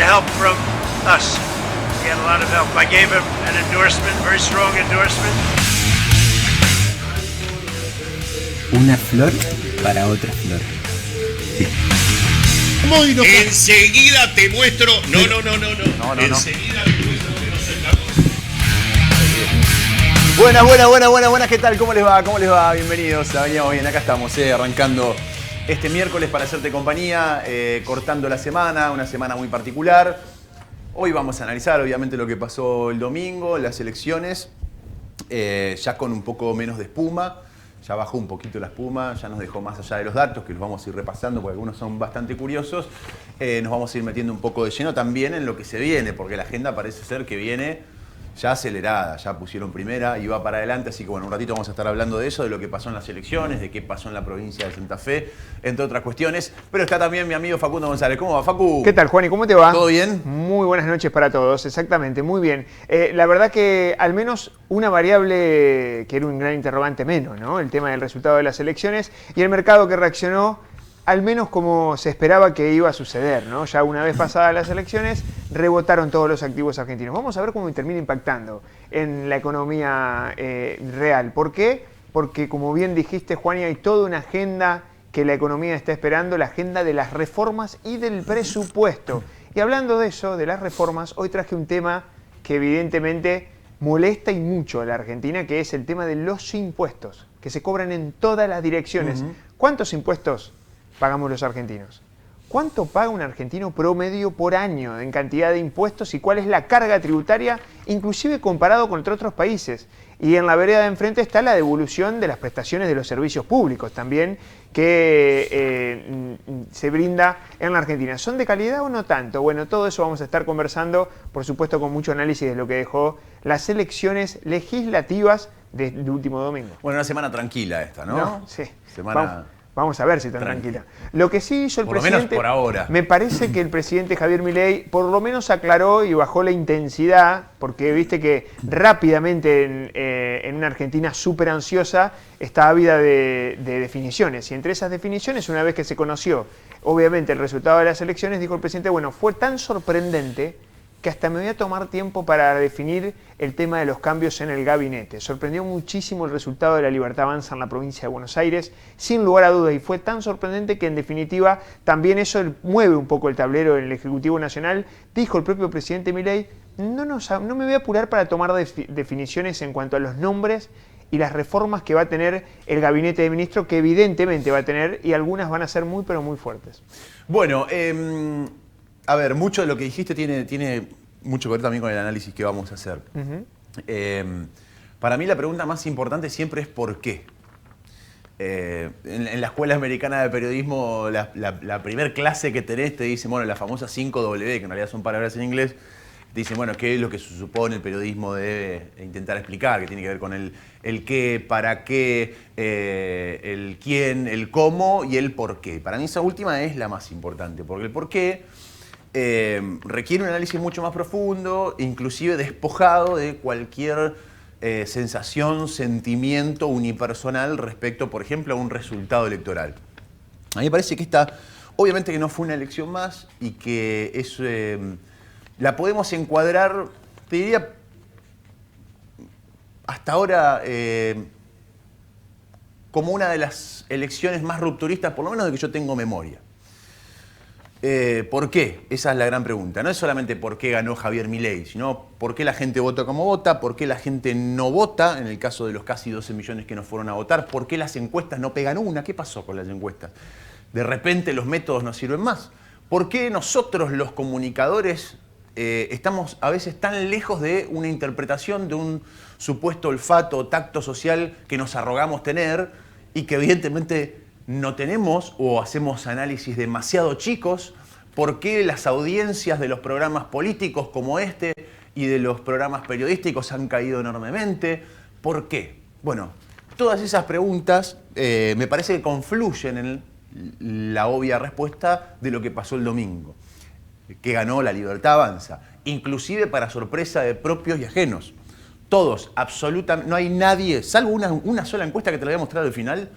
help from us. He had a lot of help. I gave him an endorsement, very strong endorsement. Una flor para otra flor. Enseguida te muestro. No. Enseguida te muestro que no soy la... Buenas, ¿qué tal? ¿Cómo les va? Bienvenidos a Veníamos Bien, acá estamos, arrancando este miércoles para hacerte compañía, cortando la semana, una semana muy particular. Hoy vamos a analizar, obviamente, lo que pasó el domingo, las elecciones, ya con un poco menos de espuma. Ya bajó un poquito la espuma, ya nos dejó más allá de los datos, que los vamos a ir repasando porque algunos son bastante curiosos. Nos vamos a ir metiendo un poco de lleno también en lo que se viene, porque la agenda parece ser que viene ya acelerada, ya pusieron primera y va para adelante, así que bueno, un ratito vamos a estar hablando de eso, de lo que pasó en las elecciones, de qué pasó en la provincia de Santa Fe, entre otras cuestiones. Pero está también mi amigo Facundo González. ¿Cómo va, Facu? ¿Qué tal, Juan? ¿Y cómo te va? ¿Todo bien? Muy buenas noches para todos, exactamente, muy bien. La verdad que al menos una variable que era un gran interrogante menos, ¿no? El tema del resultado de las elecciones y el mercado que reaccionó al menos como se esperaba que iba a suceder, ¿no? Ya una vez pasadas las elecciones, rebotaron todos los activos argentinos. Vamos a ver cómo termina impactando en la economía real. ¿Por qué? Porque, como bien dijiste, Juan, hay toda una agenda que la economía está esperando, la agenda de las reformas y del presupuesto. Y hablando de eso, de las reformas, hoy traje un tema que evidentemente molesta y mucho a la Argentina, que es el tema de los impuestos, que se cobran en todas las direcciones. ¿Cuántos impuestos pagamos los argentinos? ¿Cuánto paga un argentino promedio por año en cantidad de impuestos y cuál es la carga tributaria, inclusive comparado con otros países? Y en la vereda de enfrente está la devolución de las prestaciones de los servicios públicos también que se brinda en la Argentina. ¿Son de calidad o no tanto? Bueno, todo eso vamos a estar conversando, por supuesto con mucho análisis de lo que dejó las elecciones legislativas del último domingo. Bueno, una semana tranquila esta, ¿no? Sí. Semana... Vamos a ver si tan tranquila. Lo que sí hizo el presidente... Por lo menos por ahora. Me parece que el presidente Javier Milei por lo menos aclaró y bajó la intensidad, porque viste que rápidamente en una Argentina súper ansiosa está ávida de definiciones. Y entre esas definiciones, una vez que se conoció, obviamente, el resultado de las elecciones, dijo el presidente, bueno, fue tan sorprendente que hasta me voy a tomar tiempo para definir el tema de los cambios en el gabinete. Sorprendió muchísimo el resultado de La Libertad Avanza en la provincia de Buenos Aires, sin lugar a dudas, y fue tan sorprendente que en definitiva también eso mueve un poco el tablero en el Ejecutivo Nacional. Dijo el propio presidente Milei, no me voy a apurar para tomar definiciones en cuanto a los nombres y las reformas que va a tener el gabinete de ministros, que evidentemente va a tener, y algunas van a ser muy, pero muy fuertes. Bueno, a ver, mucho de lo que dijiste tiene mucho que ver también con el análisis que vamos a hacer. Para mí la pregunta más importante siempre es ¿por qué? En la Escuela Americana de Periodismo, la primer clase que tenés te dice, bueno, la famosa 5W, que en realidad son palabras en inglés, te dicen, bueno, ¿qué es lo que se supone el periodismo debe intentar explicar? Que tiene que ver con el qué, para qué, el quién, el cómo y el por qué. Para mí esa última es la más importante, porque el por qué requiere un análisis mucho más profundo, inclusive despojado de cualquier sensación, sentimiento unipersonal respecto, por ejemplo, a un resultado electoral. A mí me parece que esta, obviamente que no fue una elección más y que es, la podemos encuadrar, te diría, hasta ahora como una de las elecciones más rupturistas, por lo menos de que yo tengo memoria. ¿Por qué? Esa es la gran pregunta. No es solamente por qué ganó Javier Milei, sino por qué la gente vota como vota, por qué la gente no vota, en el caso de los casi 12 millones que no fueron a votar, por qué las encuestas no pegan una. ¿Qué pasó con las encuestas? De repente los métodos no sirven más. ¿Por qué nosotros los comunicadores estamos a veces tan lejos de una interpretación de un supuesto olfato o tacto social que nos arrogamos tener y que evidentemente no tenemos, o hacemos análisis demasiado chicos? ¿Por qué las audiencias de los programas políticos como este y de los programas periodísticos han caído enormemente? ¿Por qué? Bueno, todas esas preguntas me parece que confluyen en la obvia respuesta de lo que pasó el domingo, que ganó La Libertad Avanza, inclusive para sorpresa de propios y ajenos. Todos, absolutamente, no hay nadie, salvo una sola encuesta que te la voy a mostrar al final,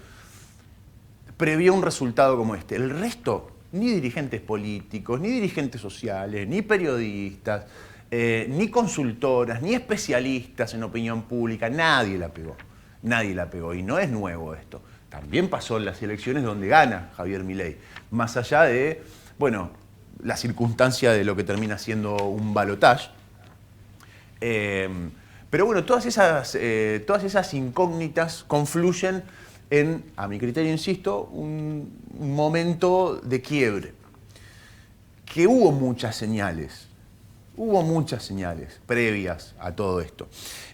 previó un resultado como este. El resto ni dirigentes políticos, ni dirigentes sociales, ni periodistas, ni consultoras, ni especialistas en opinión pública. Nadie la pegó. Nadie la pegó. Y no es nuevo esto. También pasó en las elecciones donde gana Javier Milei. Más allá de, bueno, la circunstancia de lo que termina siendo un balotaje. Pero bueno, todas esas incógnitas confluyen en, a mi criterio, insisto, un momento de quiebre. Que hubo muchas señales previas a todo esto.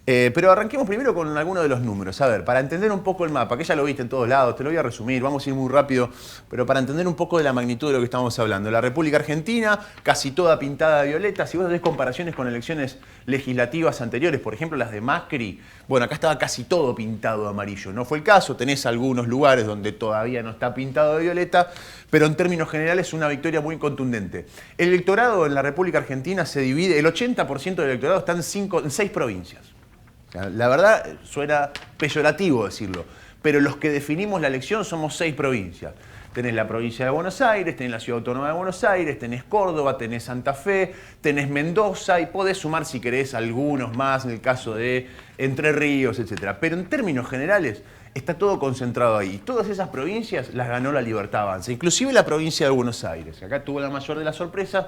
Pero arranquemos primero con algunos de los números. A ver, para entender un poco el mapa, que ya lo viste en todos lados, te lo voy a resumir, vamos a ir muy rápido, pero para entender un poco de la magnitud de lo que estamos hablando. La República Argentina, casi toda pintada de violeta. Si vos haces comparaciones con elecciones legislativas anteriores, por ejemplo las de Macri, bueno, acá estaba casi todo pintado de amarillo. No fue el caso, tenés algunos lugares donde todavía no está pintado de violeta, pero en términos generales una victoria muy contundente. El electorado en la República Argentina se divide, el 80% del electorado está en 6 provincias. O sea, la verdad suena peyorativo decirlo, pero los que definimos la elección somos 6 provincias. Tenés la provincia de Buenos Aires, tenés la Ciudad Autónoma de Buenos Aires, tenés Córdoba, tenés Santa Fe, tenés Mendoza y podés sumar si querés algunos más en el caso de Entre Ríos, etc. Pero en términos generales está todo concentrado ahí. Todas esas provincias las ganó la Libertad Avanza, inclusive la provincia de Buenos Aires. Acá tuvo la mayor de las sorpresas,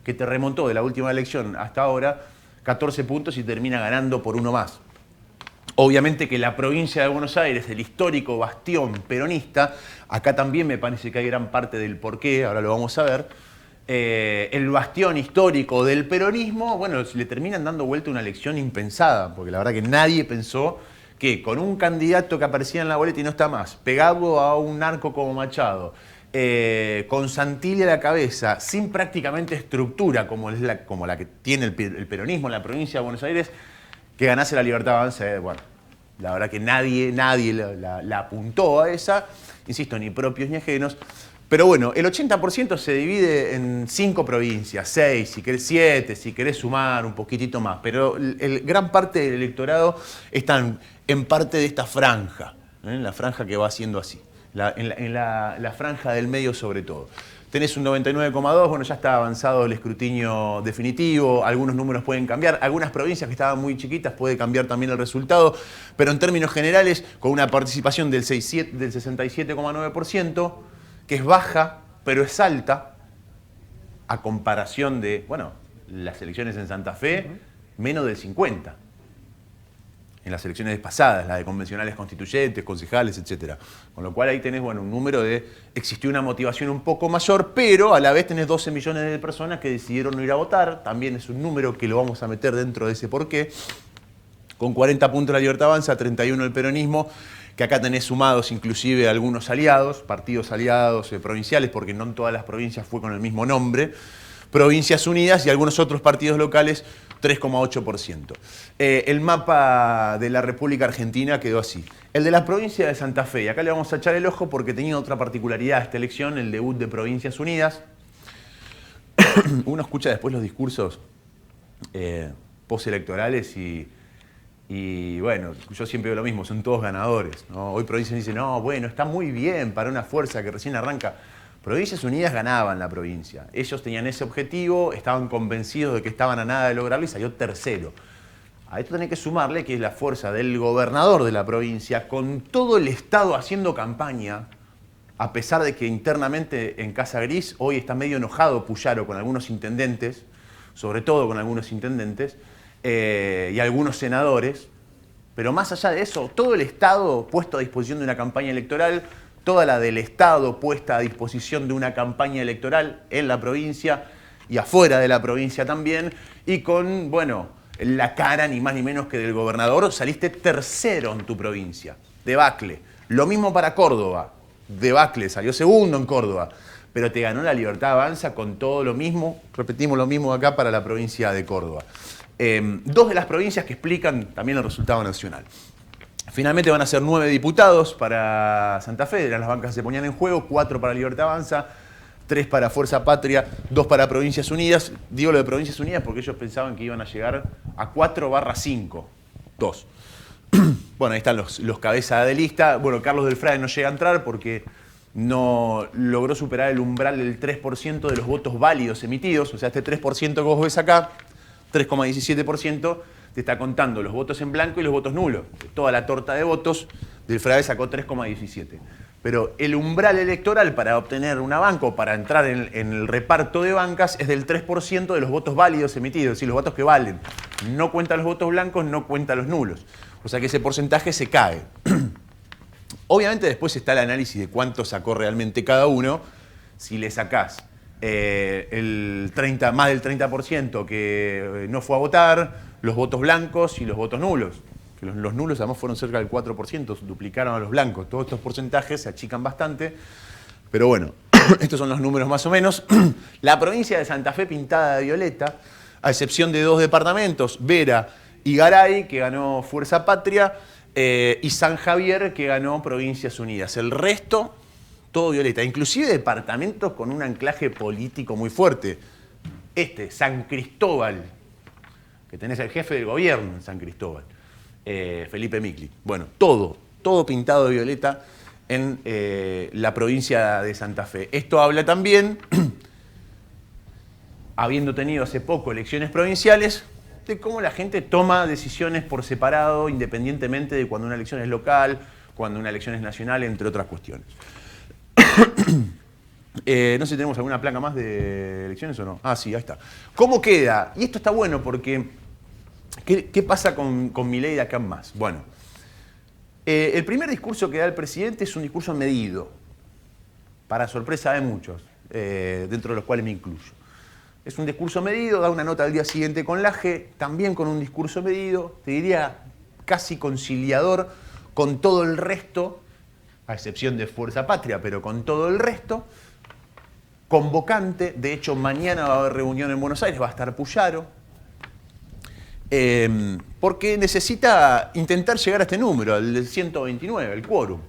que te remontó de la última elección hasta ahora 14 puntos y termina ganando por uno más. Obviamente que la provincia de Buenos Aires, el histórico bastión peronista, acá también me parece que hay gran parte del porqué, ahora lo vamos a ver. El bastión histórico del peronismo, bueno, le terminan dando vuelta una elección impensada, porque la verdad que nadie pensó que con un candidato que aparecía en la boleta y no está más, pegado a un narco como Machado, con Santilli a la cabeza, sin prácticamente estructura como la que tiene el peronismo en la provincia de Buenos Aires, que ganase la Libertad Avanza, bueno, la verdad que nadie la apuntó a esa, insisto, ni propios ni ajenos. Pero bueno, el 80% se divide en 5 provincias, 6, si querés 7, si querés sumar un poquitito más. Pero gran parte del electorado están en parte de esta franja, la franja que va siendo así, en la franja del medio sobre todo. Tenés un 99,2, bueno, ya está avanzado el escrutinio definitivo, algunos números pueden cambiar, algunas provincias que estaban muy chiquitas puede cambiar también el resultado, pero en términos generales, con una participación del 67,9%, que es baja, pero es alta, a comparación de, bueno, las elecciones en Santa Fe, menos del 50%. En las elecciones pasadas, las de convencionales constituyentes, concejales, etc. Con lo cual ahí tenés, bueno, un número de... Existió una motivación un poco mayor, pero a la vez tenés 12 millones de personas que decidieron no ir a votar. También es un número que lo vamos a meter dentro de ese porqué. Con 40 puntos la Libertad Avanza, 31 el peronismo, que acá tenés sumados inclusive algunos aliados, partidos aliados provinciales, porque no en todas las provincias fue con el mismo nombre. Provincias Unidas y algunos otros partidos locales, 3,8%. El mapa de la República Argentina quedó así. El de la provincia de Santa Fe, y acá le vamos a echar el ojo porque tenía otra particularidad esta elección, el debut de Provincias Unidas. Uno escucha después los discursos postelectorales y bueno, yo siempre veo lo mismo, son todos ganadores, ¿no? Hoy Provincias dice, no, bueno, está muy bien para una fuerza que recién arranca. Provincias Unidas ganaban la provincia. Ellos tenían ese objetivo, estaban convencidos de que estaban a nada de lograrlo y salió tercero. A esto tenés que sumarle que es la fuerza del gobernador de la provincia, con todo el Estado haciendo campaña, a pesar de que internamente en Casa Gris hoy está medio enojado Puyaro con algunos intendentes, sobre todo con algunos intendentes, y algunos senadores. Pero más allá de eso, todo el Estado puesto a disposición de una campaña electoral, toda la del Estado puesta a disposición de una campaña electoral en la provincia y afuera de la provincia también, y con, bueno, la cara ni más ni menos que del gobernador, saliste tercero en tu provincia, debacle. Lo mismo para Córdoba, debacle, salió segundo en Córdoba, pero te ganó la Libertad Avanza con todo lo mismo, repetimos lo mismo acá para la provincia de Córdoba. Dos de las provincias que explican también el resultado nacional. Finalmente van a ser 9 diputados para Santa Fe, eran las bancas que se ponían en juego, 4 para Libertad Avanza, 3 para Fuerza Patria, 2 para Provincias Unidas. Digo lo de Provincias Unidas porque ellos pensaban que iban a llegar a 4/5, 2. Bueno, ahí están los cabezas de lista. Bueno, Carlos Del Frade no llega a entrar porque no logró superar el umbral del 3% de los votos válidos emitidos. O sea, este 3% que vos ves acá, 3,17%, te está contando los votos en blanco y los votos nulos. Toda la torta de votos del Frade sacó 3,17. Pero el umbral electoral para obtener una banca o para entrar en el reparto de bancas es del 3% de los votos válidos emitidos, es decir, los votos que valen. No cuentan los votos blancos, no cuentan los nulos. O sea que ese porcentaje se cae. Obviamente después está el análisis de cuánto sacó realmente cada uno. Si le sacás más del 30% que no fue a votar, los votos blancos y los votos nulos. Los nulos además fueron cerca del 4%, duplicaron a los blancos. Todos estos porcentajes se achican bastante, pero bueno, estos son los números más o menos. La provincia de Santa Fe pintada de violeta, a excepción de 2 departamentos, Vera y Garay, que ganó Fuerza Patria, y San Javier, que ganó Provincias Unidas. El resto, todo violeta, inclusive departamentos con un anclaje político muy fuerte. San Cristóbal, que tenés el jefe del gobierno en San Cristóbal, Felipe Micli. Bueno, todo pintado de violeta en la provincia de Santa Fe. Esto habla también, habiendo tenido hace poco elecciones provinciales, de cómo la gente toma decisiones por separado, independientemente de cuando una elección es local, cuando una elección es nacional, entre otras cuestiones. No sé si tenemos alguna placa más de elecciones o no. Ah, sí, ahí está. ¿Cómo queda? Y esto está bueno porque ¿qué pasa con Milei de acá en más? Bueno, el primer discurso que da el presidente es un discurso medido, para sorpresa de muchos, dentro de los cuales me incluyo. Es un discurso medido, da una nota al día siguiente con la G, también con un discurso medido, te diría casi conciliador con todo el resto, a excepción de Fuerza Patria, pero con todo el resto, convocante. De hecho, mañana va a haber reunión en Buenos Aires, va a estar Puyaro, porque necesita intentar llegar a este número, al 129, el quórum.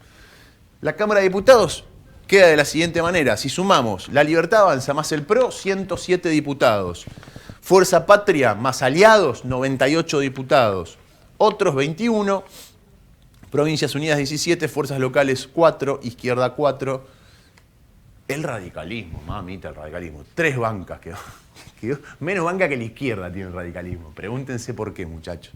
La Cámara de Diputados queda de la siguiente manera: si sumamos La Libertad Avanza más el PRO, 107 diputados. Fuerza Patria más aliados, 98 diputados. Otros 21. Provincias Unidas 17, Fuerzas Locales 4, Izquierda 4. El radicalismo, mamita, el radicalismo. 3 bancas quedó. Menos banca que la izquierda tiene el radicalismo. Pregúntense por qué, muchachos.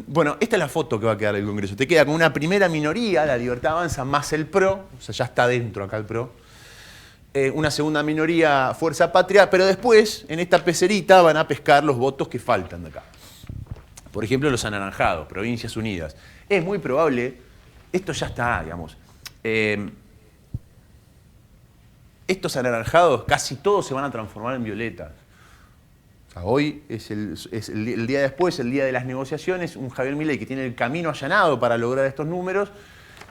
Bueno, esta es la foto que va a quedar el Congreso. Te queda con una primera minoría, La Libertad Avanza, más el PRO. O sea, ya está dentro acá el PRO. Una segunda minoría, Fuerza Patria. Pero después, en esta pecerita, van a pescar los votos que faltan de acá. Por ejemplo, los anaranjados, Provincias Unidas. Es muy probable, esto ya está, digamos. Estos anaranjados casi todos se van a transformar en violetas. O sea, hoy es el día después, el día de las negociaciones, un Javier Milei que tiene el camino allanado para lograr estos números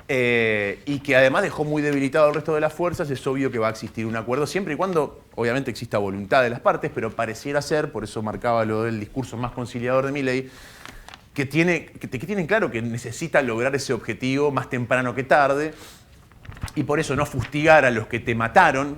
y que además dejó muy debilitado al resto de las fuerzas. Es obvio que va a existir un acuerdo siempre y cuando obviamente exista voluntad de las partes, pero pareciera ser, por eso marcaba lo del discurso más conciliador de Milei, que tienen claro que necesita lograr ese objetivo más temprano que tarde. Y por eso no fustigar a los que te mataron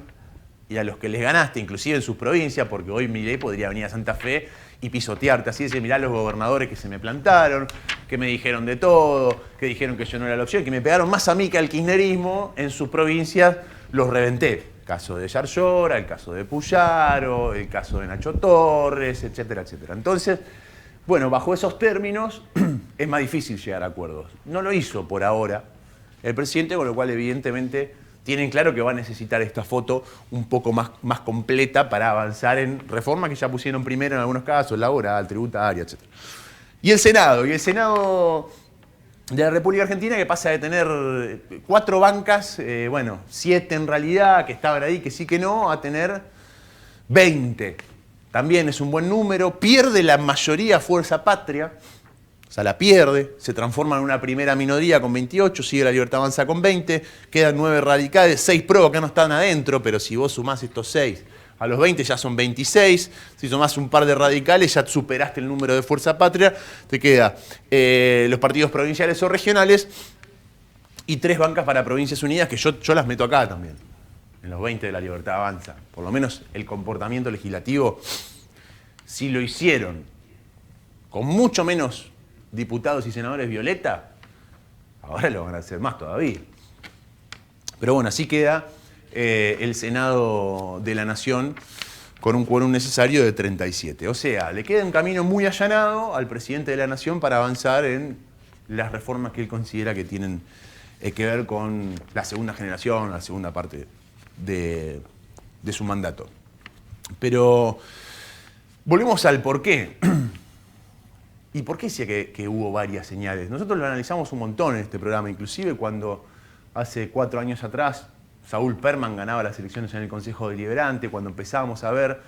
y a los que les ganaste, inclusive en sus provincias, porque hoy Milei podría venir a Santa Fe y pisotearte así, decir, mirá los gobernadores que se me plantaron, que me dijeron de todo, que dijeron que yo no era la opción, que me pegaron más a mí que al kirchnerismo, en sus provincias los reventé. El caso de Yarlora, el caso de Puyaro, el caso de Nacho Torres, etcétera, etcétera. Entonces, bueno, bajo esos términos es más difícil llegar a acuerdos. No lo hizo por ahora el presidente, con lo cual evidentemente tienen claro que va a necesitar esta foto un poco más completa para avanzar en reformas que ya pusieron primero en algunos casos, laboral, tributaria, etc. Y el Senado de la República Argentina, que pasa de tener 4 bancas, 7 en realidad, que estaban ahí, que sí que no, a tener 20. También es un buen número, pierde la mayoría Fuerza Patria. O sea, la pierde, se transforma en una primera minoría con 28, sigue La Libertad Avanza con 20, quedan 9 radicales, 6 PRO, acá no están adentro, pero si vos sumás estos 6 a los 20 ya son 26, si sumás un par de radicales ya superaste el número de Fuerza Patria, te queda los partidos provinciales o regionales y 3 bancas para Provincias Unidas, que yo las meto acá también, en los 20 de La Libertad Avanza. Por lo menos el comportamiento legislativo, si lo hicieron con mucho menos diputados y senadores violeta, ahora lo van a hacer más todavía. Pero bueno, así queda el Senado de la Nación con un quórum necesario de 37. O sea, le queda un camino muy allanado al presidente de la Nación para avanzar en las reformas que él considera que tienen que ver con la segunda generación, la segunda parte de su mandato. Pero volvemos al porqué. ¿Y por qué decía que hubo varias señales? Nosotros lo analizamos un montón en este programa, inclusive cuando hace 4 años atrás Saúl Perman ganaba las elecciones en el Consejo Deliberante, cuando empezábamos a ver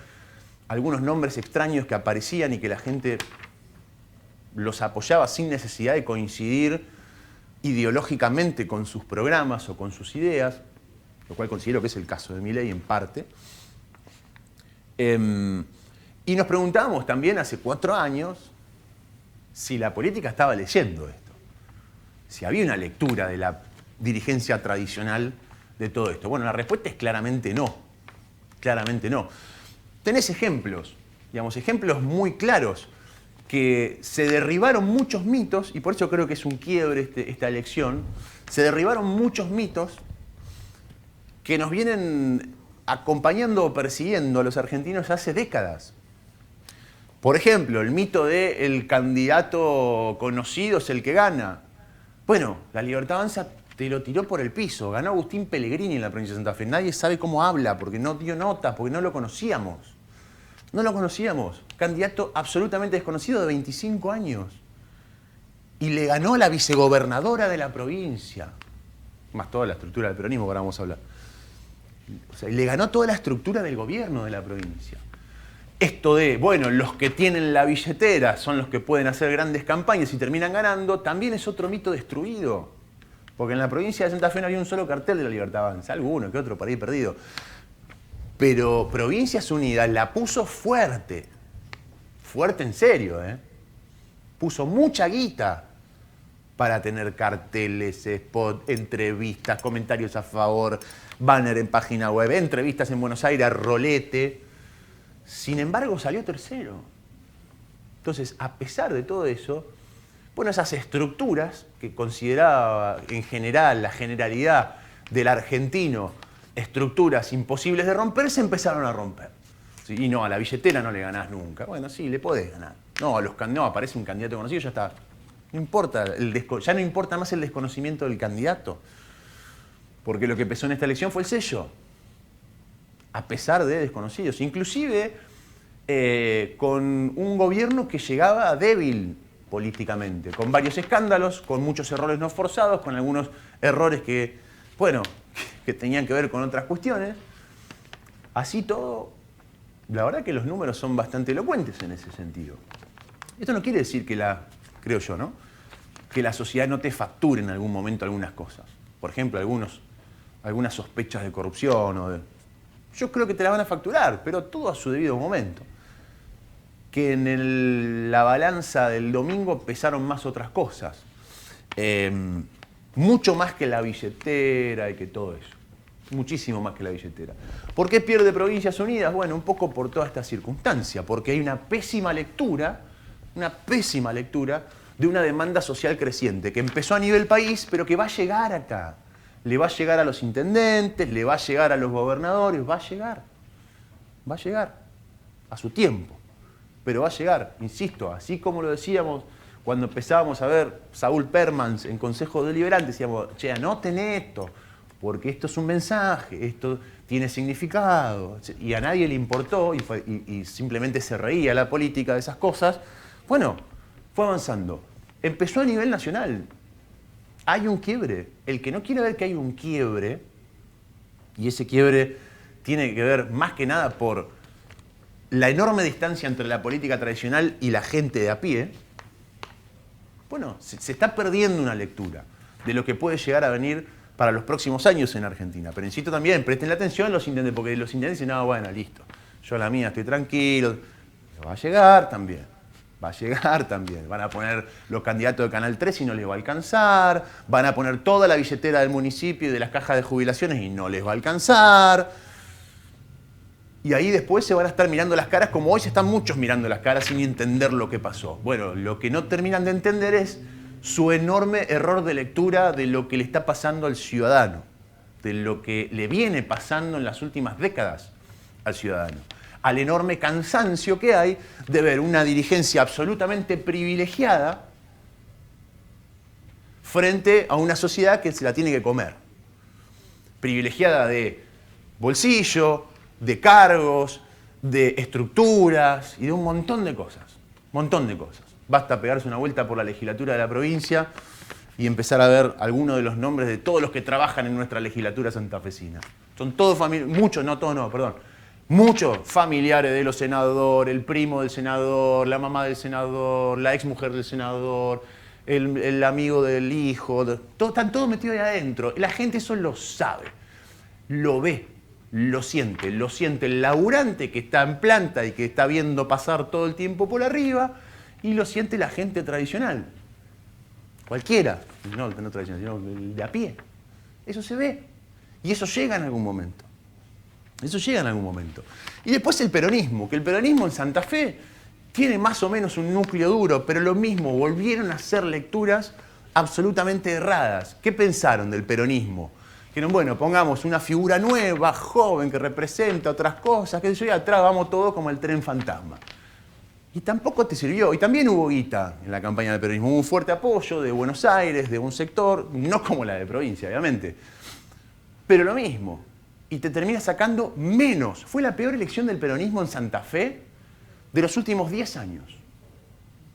algunos nombres extraños que aparecían y que la gente los apoyaba sin necesidad de coincidir ideológicamente con sus programas o con sus ideas, lo cual considero que es el caso de Milei en parte. Y nos preguntábamos también hace 4 años si la política estaba leyendo esto, si había una lectura de la dirigencia tradicional de todo esto. Bueno, la respuesta es claramente no. Claramente no. Tenés ejemplos, digamos, ejemplos muy claros, que se derribaron muchos mitos, y por eso creo que es un quiebre esta elección, se derribaron muchos mitos que nos vienen acompañando o persiguiendo a los argentinos hace décadas. Por ejemplo, el mito de el candidato conocido es el que gana. Bueno, la Libertad Avanza te lo tiró por el piso. Ganó Agustín Pellegrini en la provincia de Santa Fe. Nadie sabe cómo habla, porque no dio notas, porque no lo conocíamos. No lo conocíamos. Candidato absolutamente desconocido de 25 años. Y le ganó a la vicegobernadora de la provincia. Más toda la estructura del peronismo que ahora vamos a hablar. O sea, le ganó toda la estructura del gobierno de la provincia. Esto de, bueno, los que tienen la billetera son los que pueden hacer grandes campañas y terminan ganando, también es otro mito destruido. Porque en la provincia de Santa Fe no había un solo cartel de la Libertad Avanza, alguno que otro por ahí perdido. Pero Provincias Unidas la puso fuerte. Fuerte en serio, ¿eh? Puso mucha guita para tener carteles, spot, entrevistas, comentarios a favor, banner en página web, entrevistas en Buenos Aires, rolete. Sin embargo, salió tercero. Entonces, a pesar de todo eso, bueno, esas estructuras que consideraba en general la generalidad del argentino estructuras imposibles de romper, se empezaron a romper. ¿Sí? Y no, a la billetera no le ganás nunca. Bueno, sí, le podés ganar. No, no, aparece un candidato conocido, ya está. No importa, ya no importa más el desconocimiento del candidato. Porque lo que pesó en esta elección fue el sello. A pesar de desconocidos. Inclusive con un gobierno que llegaba débil políticamente, con varios escándalos, con muchos errores no forzados, con algunos errores que, bueno, que tenían que ver con otras cuestiones. Así todo, la verdad que los números son bastante elocuentes en ese sentido. Esto no quiere decir que creo yo, ¿no?, que la sociedad no te facture en algún momento algunas cosas. Por ejemplo, algunas sospechas de corrupción yo creo que te la van a facturar, pero todo a su debido momento. Que en la balanza del domingo pesaron más otras cosas. Mucho más que la billetera y que todo eso. Muchísimo más que la billetera. ¿Por qué pierde Provincias Unidas? Bueno, un poco por toda esta circunstancia, porque hay una pésima lectura de una demanda social creciente, que empezó a nivel país, pero que va a llegar acá. Le va a llegar a los intendentes, le va a llegar a los gobernadores, va a llegar a su tiempo, pero va a llegar, insisto, así como lo decíamos cuando empezábamos a ver Saúl Perman en Consejo Deliberante, decíamos, che, anoten esto, porque esto es un mensaje, esto tiene significado, y a nadie le importó y simplemente se reía la política de esas cosas. Bueno, fue avanzando, empezó a nivel nacional. Hay un quiebre. El que no quiere ver que hay un quiebre, y ese quiebre tiene que ver más que nada por la enorme distancia entre la política tradicional y la gente de a pie, bueno, se está perdiendo una lectura de lo que puede llegar a venir para los próximos años en Argentina. Pero insisto también, presten la atención a los intendentes, porque los intendentes dicen, no, bueno, listo, yo a la mía estoy tranquilo. Pero va a llegar también. Va a llegar también. Van a poner los candidatos de Canal 3 y no les va a alcanzar. Van a poner toda la billetera del municipio y de las cajas de jubilaciones y no les va a alcanzar. Y ahí después se van a estar mirando las caras, como hoy se están muchos mirando las caras sin entender lo que pasó. Bueno, lo que no terminan de entender es su enorme error de lectura de lo que le está pasando al ciudadano. de lo que le viene pasando en las últimas décadas al ciudadano, al enorme cansancio que hay de ver una dirigencia absolutamente privilegiada frente a una sociedad que se la tiene que comer. Privilegiada de bolsillo, de cargos, de estructuras y de un montón de cosas. Montón de cosas. Basta pegarse una vuelta por la legislatura de la provincia y empezar a ver algunos de los nombres de todos los que trabajan en nuestra legislatura santafesina. Son todos familiares, muchos, no todos, no, perdón. Muchos familiares de los senadores, el primo del senador, la mamá del senador, la exmujer del senador, el amigo del hijo, están todos metidos ahí adentro. La gente eso lo sabe, lo ve, lo siente el laburante que está en planta y que está viendo pasar todo el tiempo por arriba, y lo siente la gente tradicional. Cualquiera, no tradicional, sino de a pie. Eso se ve. Y eso llega en algún momento. Eso llega en algún momento. Y después el peronismo, que el peronismo en Santa Fe tiene más o menos un núcleo duro, pero lo mismo, volvieron a hacer lecturas absolutamente erradas. ¿Qué pensaron del peronismo? Dijeron, bueno, pongamos una figura nueva, joven, que representa otras cosas, que yo, y atrás vamos todos como el tren fantasma. Y tampoco te sirvió. Y también hubo guita en la campaña del peronismo. Hubo un fuerte apoyo de Buenos Aires, de un sector, no como la de provincia, obviamente. Pero lo mismo. Y te termina sacando menos. Fue la peor elección del peronismo en Santa Fe de los últimos 10 años.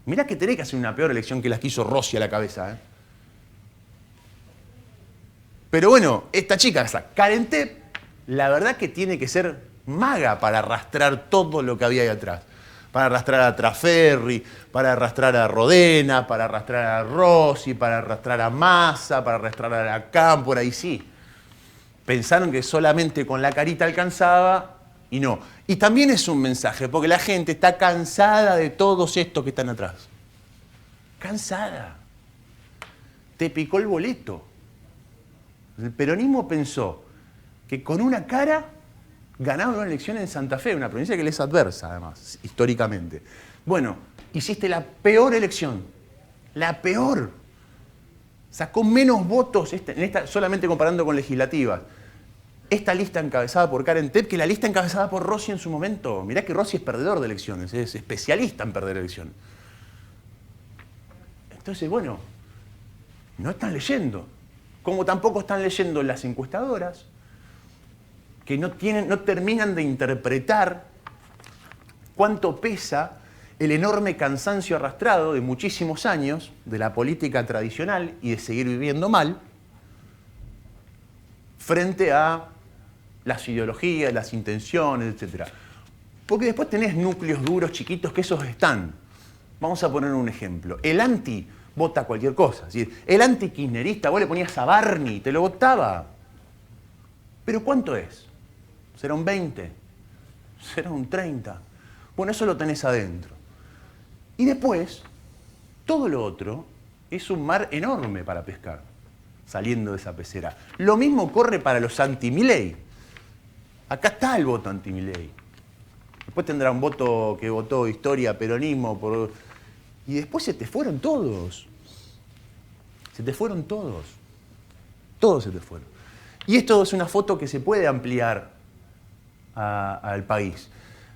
Mirá que tenés que hacer una peor elección que las que hizo Rossi a la cabeza, ¿eh? Pero bueno, esta chica, Karen Tepp, la verdad que tiene que ser maga para arrastrar todo lo que había ahí atrás. Para arrastrar a Traferri, para arrastrar a Rodena, para arrastrar a Rossi, para arrastrar a Massa, para arrastrar a la Cámpora, y sí. Pensaron que solamente con la carita alcanzaba y no. Y también es un mensaje, porque la gente está cansada de todos estos que están atrás. Cansada. Te picó el boleto. El peronismo pensó que con una cara ganaba una elección en Santa Fe, una provincia que le es adversa, además, históricamente. Bueno, hiciste la peor elección. La peor. Sacó menos votos, solamente comparando con legislativas. Esta lista encabezada por Karen Tepp que la lista encabezada por Rossi en su momento. Mirá que Rossi es perdedor de elecciones, es especialista en perder elecciones. Entonces, bueno, no están leyendo. Como tampoco están leyendo las encuestadoras, que no terminan de interpretar cuánto pesa el enorme cansancio arrastrado de muchísimos años de la política tradicional y de seguir viviendo mal frente a las ideologías, las intenciones, etc. Porque después tenés núcleos duros, chiquitos, que esos están. Vamos a poner un ejemplo. El anti vota cualquier cosa. Es decir, el anti-kirchnerista, vos le ponías a Barney, te lo votaba. ¿Pero cuánto es? ¿Será un 20? ¿Será un 30? Bueno, eso lo tenés adentro. Y después, todo lo otro es un mar enorme para pescar, saliendo de esa pecera. Lo mismo corre para los anti-Milei. Acá está el voto anti-Milei. Después tendrá un voto que votó historia, peronismo, y después se te fueron todos. Se te fueron todos. Todos se te fueron. Y esto es una foto que se puede ampliar al país.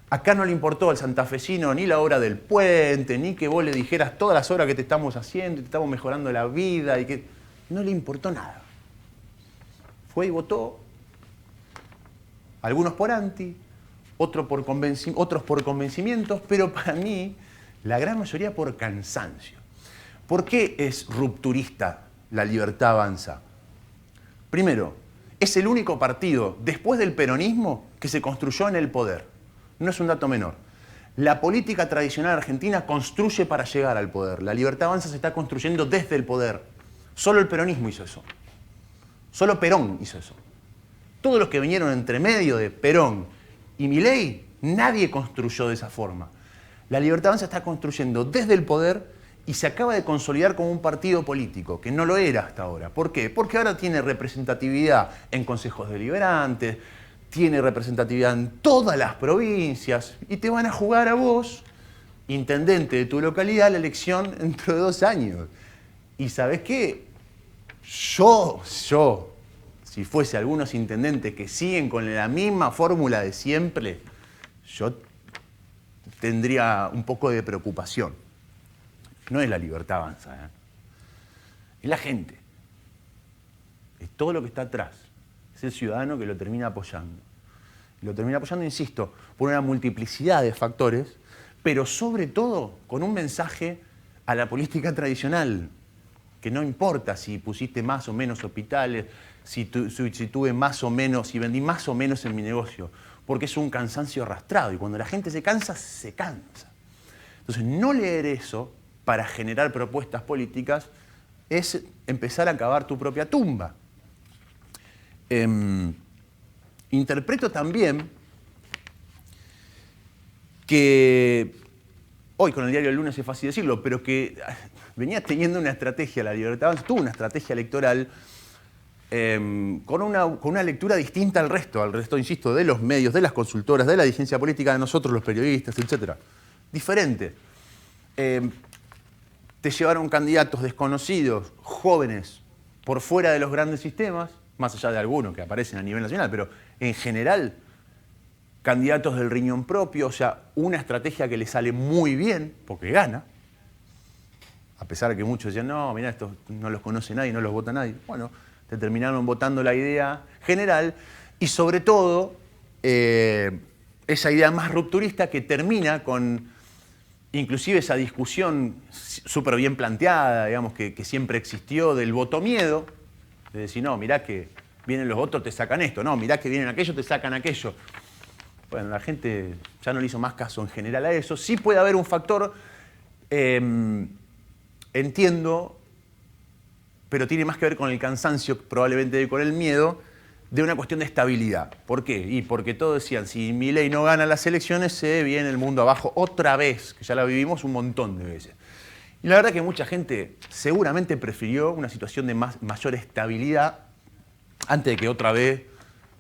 Acá no le importó al santafesino ni la obra del puente, ni que vos le dijeras todas las obras que te estamos haciendo, te estamos mejorando la vida, y que no le importó nada. Fue y votó, algunos por anti, otros por convencimientos, pero para mí, la gran mayoría por cansancio. ¿Por qué es rupturista La Libertad Avanza? Primero, es el único partido, después del peronismo, que se construyó en el poder. No es un dato menor. La política tradicional argentina construye para llegar al poder. La Libertad Avanza se está construyendo desde el poder. Solo el peronismo hizo eso. Solo Perón hizo eso. Todos los que vinieron entre medio de Perón y Milei, nadie construyó de esa forma. La Libertad Avanza está construyendo desde el poder y se acaba de consolidar como un partido político, que no lo era hasta ahora. ¿Por qué? Porque ahora tiene representatividad en consejos deliberantes, tiene representatividad en todas las provincias y te van a jugar a vos, intendente de tu localidad, la elección dentro de 2 años. Y ¿sabés qué? Yo, si si fuese algunos intendentes que siguen con la misma fórmula de siempre, yo tendría un poco de preocupación. No es la Libertad Avanza, ¿eh? Es la gente. Es todo lo que está atrás. Es el ciudadano que lo termina apoyando. Y lo termina apoyando, insisto, por una multiplicidad de factores, pero sobre todo con un mensaje a la política tradicional, que no importa si pusiste más o menos hospitales, si tuve más o menos, si vendí más o menos en mi negocio, porque es un cansancio arrastrado y cuando la gente se cansa, se cansa. Entonces, no leer eso para generar propuestas políticas es empezar a cavar tu propia tumba. Interpreto también que, hoy con el diario El Lunes es fácil decirlo, pero que venía teniendo una estrategia, la Libertad Avanza tuvo una estrategia electoral con una lectura distinta al resto, insisto, de los medios, de las consultoras, de la dirigencia política, de nosotros los periodistas, etc. Diferente. Te llevaron candidatos desconocidos, jóvenes, por fuera de los grandes sistemas, más allá de algunos que aparecen a nivel nacional, pero en general, candidatos del riñón propio, o sea, una estrategia que le sale muy bien, porque gana, a pesar de que muchos decían, no, mirá, estos no los conoce nadie, no los vota nadie. Bueno, te terminaron votando la idea general y sobre todo esa idea más rupturista que termina con inclusive esa discusión súper bien planteada, digamos, que siempre existió del voto miedo, de decir, no, mirá que vienen los otros, te sacan esto, no, mirá que vienen aquello, te sacan aquello. Bueno, la gente ya no le hizo más caso en general a eso. Sí puede haber un factor, entiendo, pero tiene más que ver con el cansancio, probablemente con el miedo, de una cuestión de estabilidad. ¿Por qué? Y porque todos decían, si Milei no gana las elecciones, se viene el mundo abajo otra vez, que ya la vivimos un montón de veces. Y la verdad que mucha gente seguramente prefirió una situación de mayor estabilidad antes de que otra vez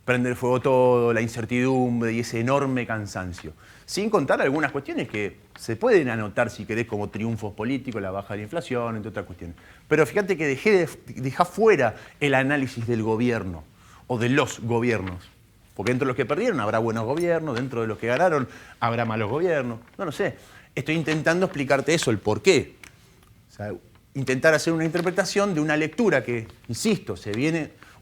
prender fuego todo, la incertidumbre y ese enorme cansancio. Sin contar algunas cuestiones que se pueden anotar, si querés, como triunfos políticos, la baja de la inflación, entre otras cuestiones. Pero fíjate que dejá fuera el análisis del gobierno o de los gobiernos. Porque dentro de los que perdieron habrá buenos gobiernos, dentro de los que ganaron habrá malos gobiernos. No lo sé. Estoy intentando explicarte eso, el por qué. O sea, intentar hacer una interpretación de una lectura que, insisto,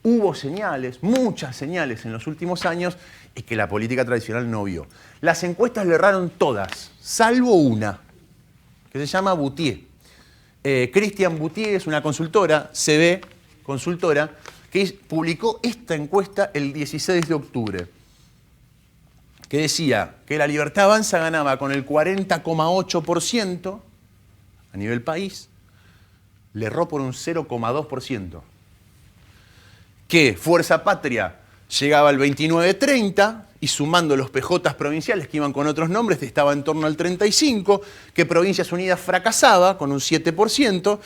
hubo señales, muchas señales en los últimos años y que la política tradicional no vio. Las encuestas le erraron todas, salvo una, que se llama Boutier. Christian Boutier es una consultora, CB Consultora, que publicó esta encuesta el 16 de octubre, que decía que la Libertad Avanza ganaba con el 40,8% a nivel país, le erró por un 0,2%. Que Fuerza Patria llegaba al 29,30% y sumando los PJs provinciales que iban con otros nombres estaba en torno al 35%, que Provincias Unidas fracasaba con un 7%,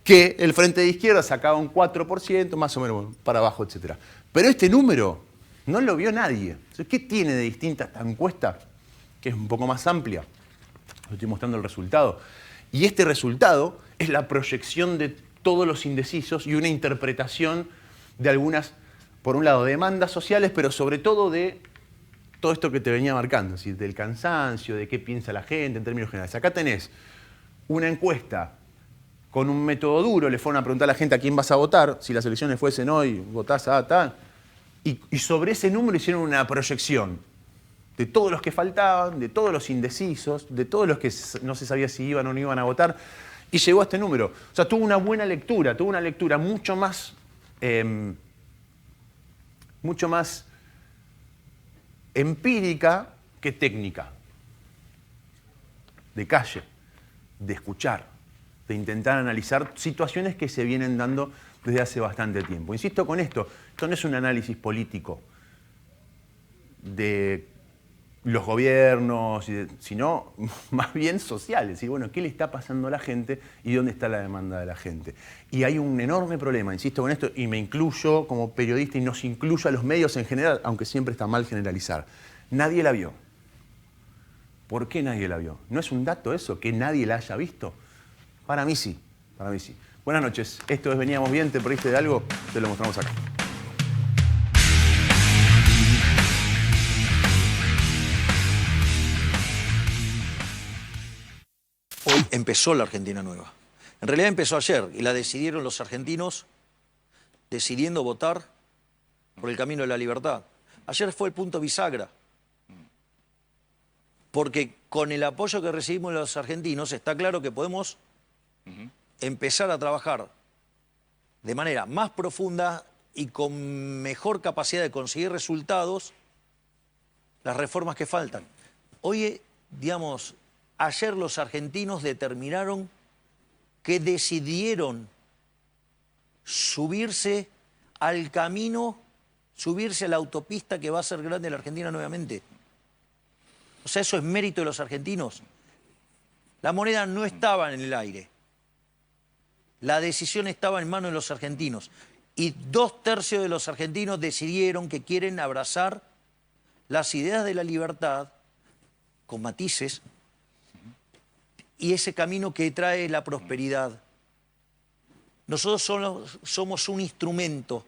que el Frente de Izquierda sacaba un 4%, más o menos para abajo, etc. Pero este número no lo vio nadie. ¿Qué tiene de distinta esta encuesta? Que es un poco más amplia. Os estoy mostrando el resultado. Y este resultado es la proyección de todos los indecisos y una interpretación de algunas, por un lado, demandas sociales, pero sobre todo de todo esto que te venía marcando, ¿sí? Del cansancio, de qué piensa la gente en términos generales. Acá tenés una encuesta con un método duro, le fueron a preguntar a la gente a quién vas a votar, si las elecciones fuesen hoy, votás a tal, y sobre ese número hicieron una proyección de todos los que faltaban, de todos los indecisos, de todos los que no se sabía si iban o no iban a votar, y llegó a este número. O sea, tuvo una buena lectura, tuvo una lectura mucho más empírica que técnica, de calle, de escuchar, de intentar analizar situaciones que se vienen dando desde hace bastante tiempo. Insisto con esto no es un análisis político de los gobiernos, sino más bien social. Es decir, bueno, ¿qué le está pasando a la gente y dónde está la demanda de la gente? Y hay un enorme problema, insisto con esto, y me incluyo como periodista y nos incluyo a los medios en general, aunque siempre está mal generalizar. Nadie la vio. ¿Por qué nadie la vio? ¿No es un dato eso, que nadie la haya visto? Para mí sí, para mí sí. Buenas noches, esto es Veníamos Bien, ¿te perdiste de algo? Te lo mostramos acá. empezó la Argentina nueva. En realidad empezó ayer y la decidieron los argentinos decidiendo votar por el camino de la libertad. Ayer fue el punto bisagra. Porque con el apoyo que recibimos los argentinos está claro que podemos empezar a trabajar de manera más profunda y con mejor capacidad de conseguir resultados las reformas que faltan. Hoy, digamos, ayer los argentinos determinaron que decidieron subirse al camino, subirse a la autopista que va a hacer grande la Argentina nuevamente. O sea, eso es mérito de los argentinos. La moneda no estaba en el aire. La decisión estaba en manos de los argentinos. Y 2/3 de los argentinos decidieron que quieren abrazar las ideas de la libertad, con matices, y ese camino que trae la prosperidad. Nosotros somos un instrumento.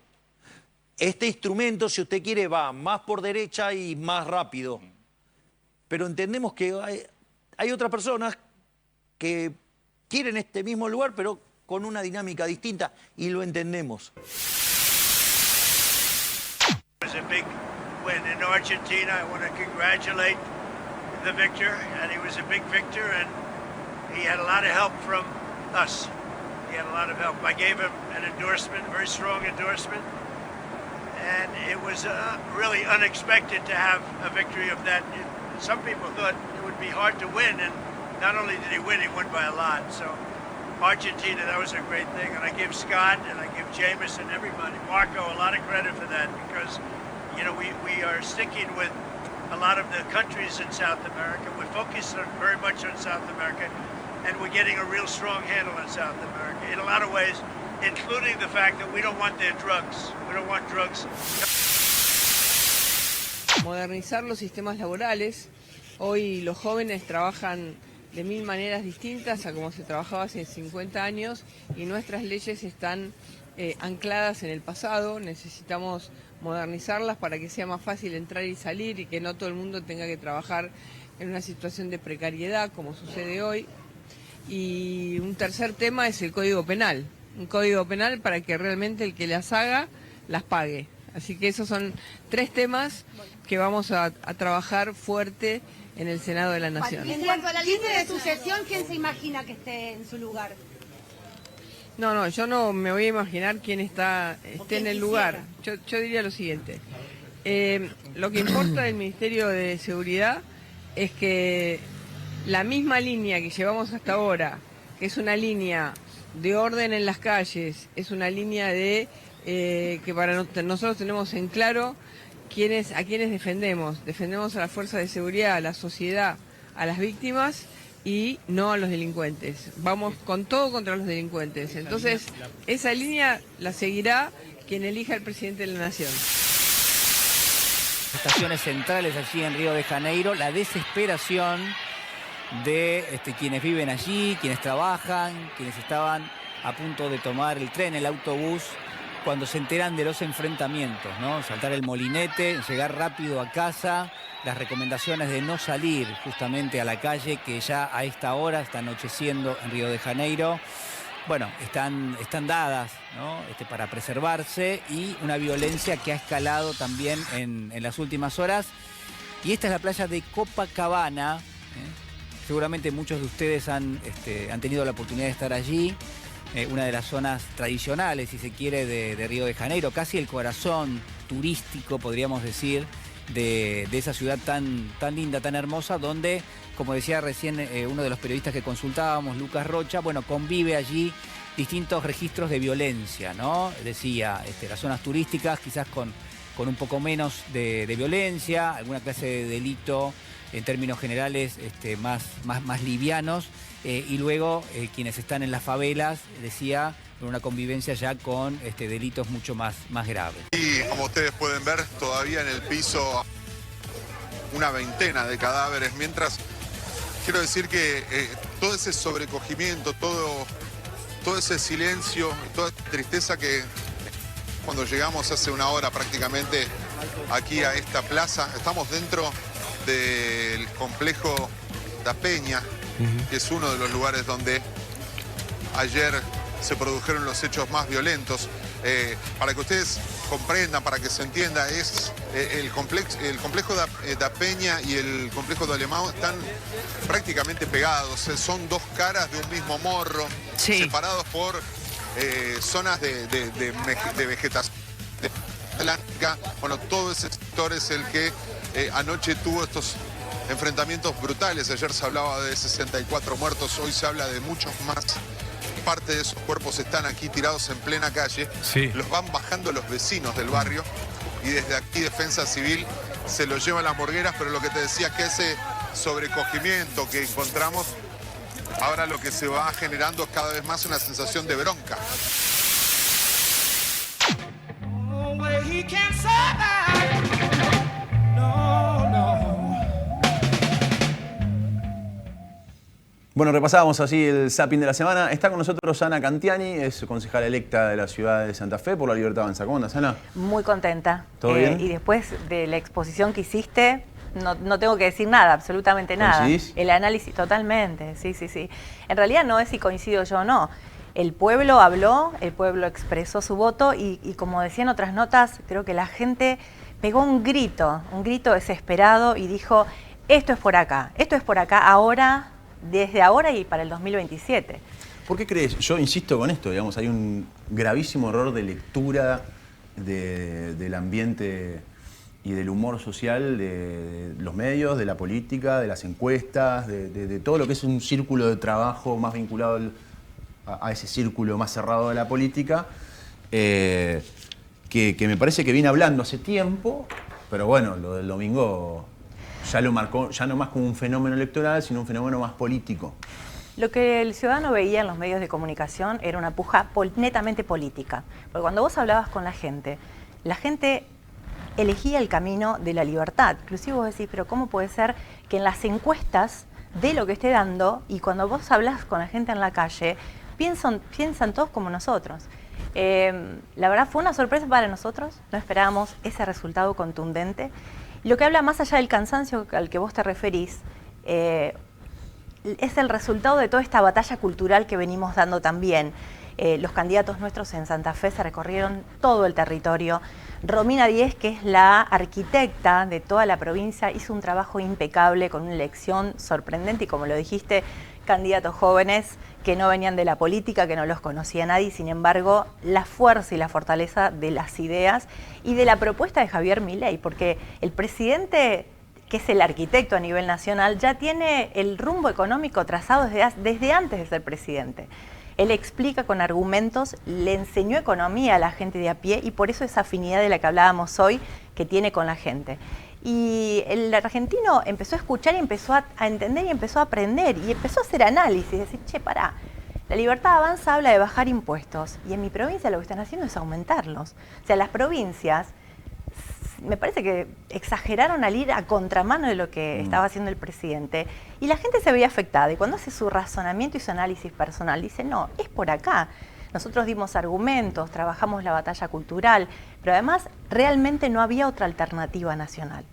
Este instrumento, si usted quiere, va más por derecha y más rápido. Pero entendemos que hay otras personas que quieren este mismo lugar, pero con una dinámica distinta, y lo entendemos. It was a big win in Argentina. I want to congratulate the victor, and he was a big victor, and he had a lot of help from us. He had a lot of help. I gave him an endorsement, very strong endorsement, and it was really unexpected to have a victory of that. Some people thought it would be hard to win, and not only did he win, he won by a lot. So Argentina, that was a great thing, and I give Scott and I give Jameis and everybody, Marco, a lot of credit for that, because, you know, we are sticking with a lot of the countries in South America. We're focused very much on South America, and we're getting a real strong handle on South America in a lot of ways, including the fact that we don't want their drugs. We don't want drugs. Modernizar los sistemas laborales. Hoy los jóvenes trabajan de 1000 maneras distintas a como se trabajaba hace 50 años y nuestras leyes están ancladas en el pasado. Necesitamos modernizarlas para que sea más fácil entrar y salir y que no todo el mundo tenga que trabajar en una situación de precariedad como sucede hoy. Y un tercer tema es el Código Penal. Un Código Penal para que realmente el que las haga, las pague. Así que esos son 3 temas que vamos a trabajar fuerte en el Senado de la Nación. En cuanto a la línea de sucesión, ¿quién se imagina que esté en su lugar? No, yo no me voy a imaginar quién esté en el lugar. Yo diría lo siguiente. Lo que importa del Ministerio de Seguridad es que la misma línea que llevamos hasta ahora, que es una línea de orden en las calles, es una línea de que para nosotros tenemos en claro a quienes defendemos. Defendemos a las fuerzas de seguridad, a la sociedad, a las víctimas y no a los delincuentes. Vamos con todo contra los delincuentes. Entonces, esa línea la seguirá quien elija al presidente de la Nación. Estaciones centrales allí en Río de Janeiro, la desesperación de quienes viven allí, quienes trabajan, quienes estaban a punto de tomar el tren, el autobús, cuando se enteran de los enfrentamientos, ¿no? Saltar el molinete, llegar rápido a casa, las recomendaciones de no salir justamente a la calle, que ya a esta hora está anocheciendo en Río de Janeiro. Bueno, están dadas, ¿no? Para preservarse, y una violencia que ha escalado también en las últimas horas. Y esta es la playa de Copacabana. Seguramente muchos de ustedes han tenido la oportunidad de estar allí. Una de las zonas tradicionales, si se quiere, de Río de Janeiro, casi el corazón turístico, podríamos decir, de esa ciudad tan linda, tan hermosa, donde, como decía recién uno de los periodistas que consultábamos, Lucas Rocha, bueno, convive allí distintos registros de violencia, ¿no? Decía, las zonas turísticas quizás con un poco menos de violencia, alguna clase de delito en términos generales más livianos, y luego quienes están en las favelas, decía, en una convivencia ya con delitos mucho más graves. Y como ustedes pueden ver, todavía en el piso una veintena de cadáveres, mientras quiero decir que todo ese sobrecogimiento, todo ese silencio, toda esa tristeza que cuando llegamos hace una hora prácticamente aquí a esta plaza, estamos dentro del complejo Da Peña, que es uno de los lugares donde ayer se produjeron los hechos más violentos. Para que ustedes comprendan, para que se entienda, es el complejo da Peña y el complejo de Alemão están prácticamente pegados. Son dos caras de un mismo morro, separados por zonas de vegetación atlántica. Bueno, todo ese sector es el que anoche tuvo estos enfrentamientos brutales. Ayer se hablaba de 64 muertos, hoy se habla de muchos más. Parte de esos cuerpos están aquí tirados en plena calle. Los van bajando los vecinos del barrio y desde aquí Defensa Civil se los lleva a las morgueras, pero lo que te decía es que ese sobrecogimiento que encontramos, ahora lo que se va generando es cada vez más una sensación de bronca. Bueno, repasábamos así el zapping de la semana. Está con nosotros Ana Cantiani, es concejala electa de la ciudad de Santa Fe por la Libertad Avanza. ¿Cómo andas, Ana? Muy contenta. ¿Todo bien? Y después de la exposición que hiciste, no tengo que decir nada, absolutamente nada. ¿Coincidís? El análisis, totalmente, sí. En realidad no es si coincido yo o no. El pueblo habló, el pueblo expresó su voto y como decían otras notas, creo que la gente pegó un grito desesperado y dijo, esto es por acá ahora, desde ahora y para el 2027. ¿Por qué crees? Yo insisto con esto, digamos, hay un gravísimo error de lectura del ambiente y del humor social de los medios, de la política, de las encuestas, de todo lo que es un círculo de trabajo más vinculado a ese círculo más cerrado de la política, que me parece que viene hablando hace tiempo, pero bueno, lo del domingo ya lo marcó, ya no más como un fenómeno electoral, sino un fenómeno más político. Lo que el ciudadano veía en los medios de comunicación era una puja netamente política. Porque cuando vos hablabas con la gente elegía el camino de la libertad. Inclusive vos decís, pero ¿cómo puede ser que en las encuestas de lo que esté dando y cuando vos hablas con la gente en la calle, piensan todos como nosotros? La verdad fue una sorpresa para nosotros, no esperábamos ese resultado contundente. Lo que habla más allá del cansancio al que vos te referís, es el resultado de toda esta batalla cultural que venimos dando también. Los candidatos nuestros en Santa Fe se recorrieron todo el territorio. Romina Díez, que es la arquitecta de toda la provincia, hizo un trabajo impecable con una elección sorprendente y, como lo dijiste, candidatos jóvenes que no venían de la política, que no los conocía nadie, sin embargo, la fuerza y la fortaleza de las ideas y de la propuesta de Javier Milei, porque el presidente, que es el arquitecto a nivel nacional, ya tiene el rumbo económico trazado desde antes de ser presidente. Él explica con argumentos, le enseñó economía a la gente de a pie y por eso esa afinidad de la que hablábamos hoy que tiene con la gente. Y el argentino empezó a escuchar y empezó a entender y empezó a aprender y empezó a hacer análisis, decir, che, pará, la Libertad Avanza habla de bajar impuestos y en mi provincia lo que están haciendo es aumentarlos. O sea, las provincias me parece que exageraron al ir a contramano de lo que estaba haciendo el presidente y la gente se veía afectada y cuando hace su razonamiento y su análisis personal dice, no, es por acá. Nosotros dimos argumentos, trabajamos la batalla cultural, pero además realmente no había otra alternativa nacional.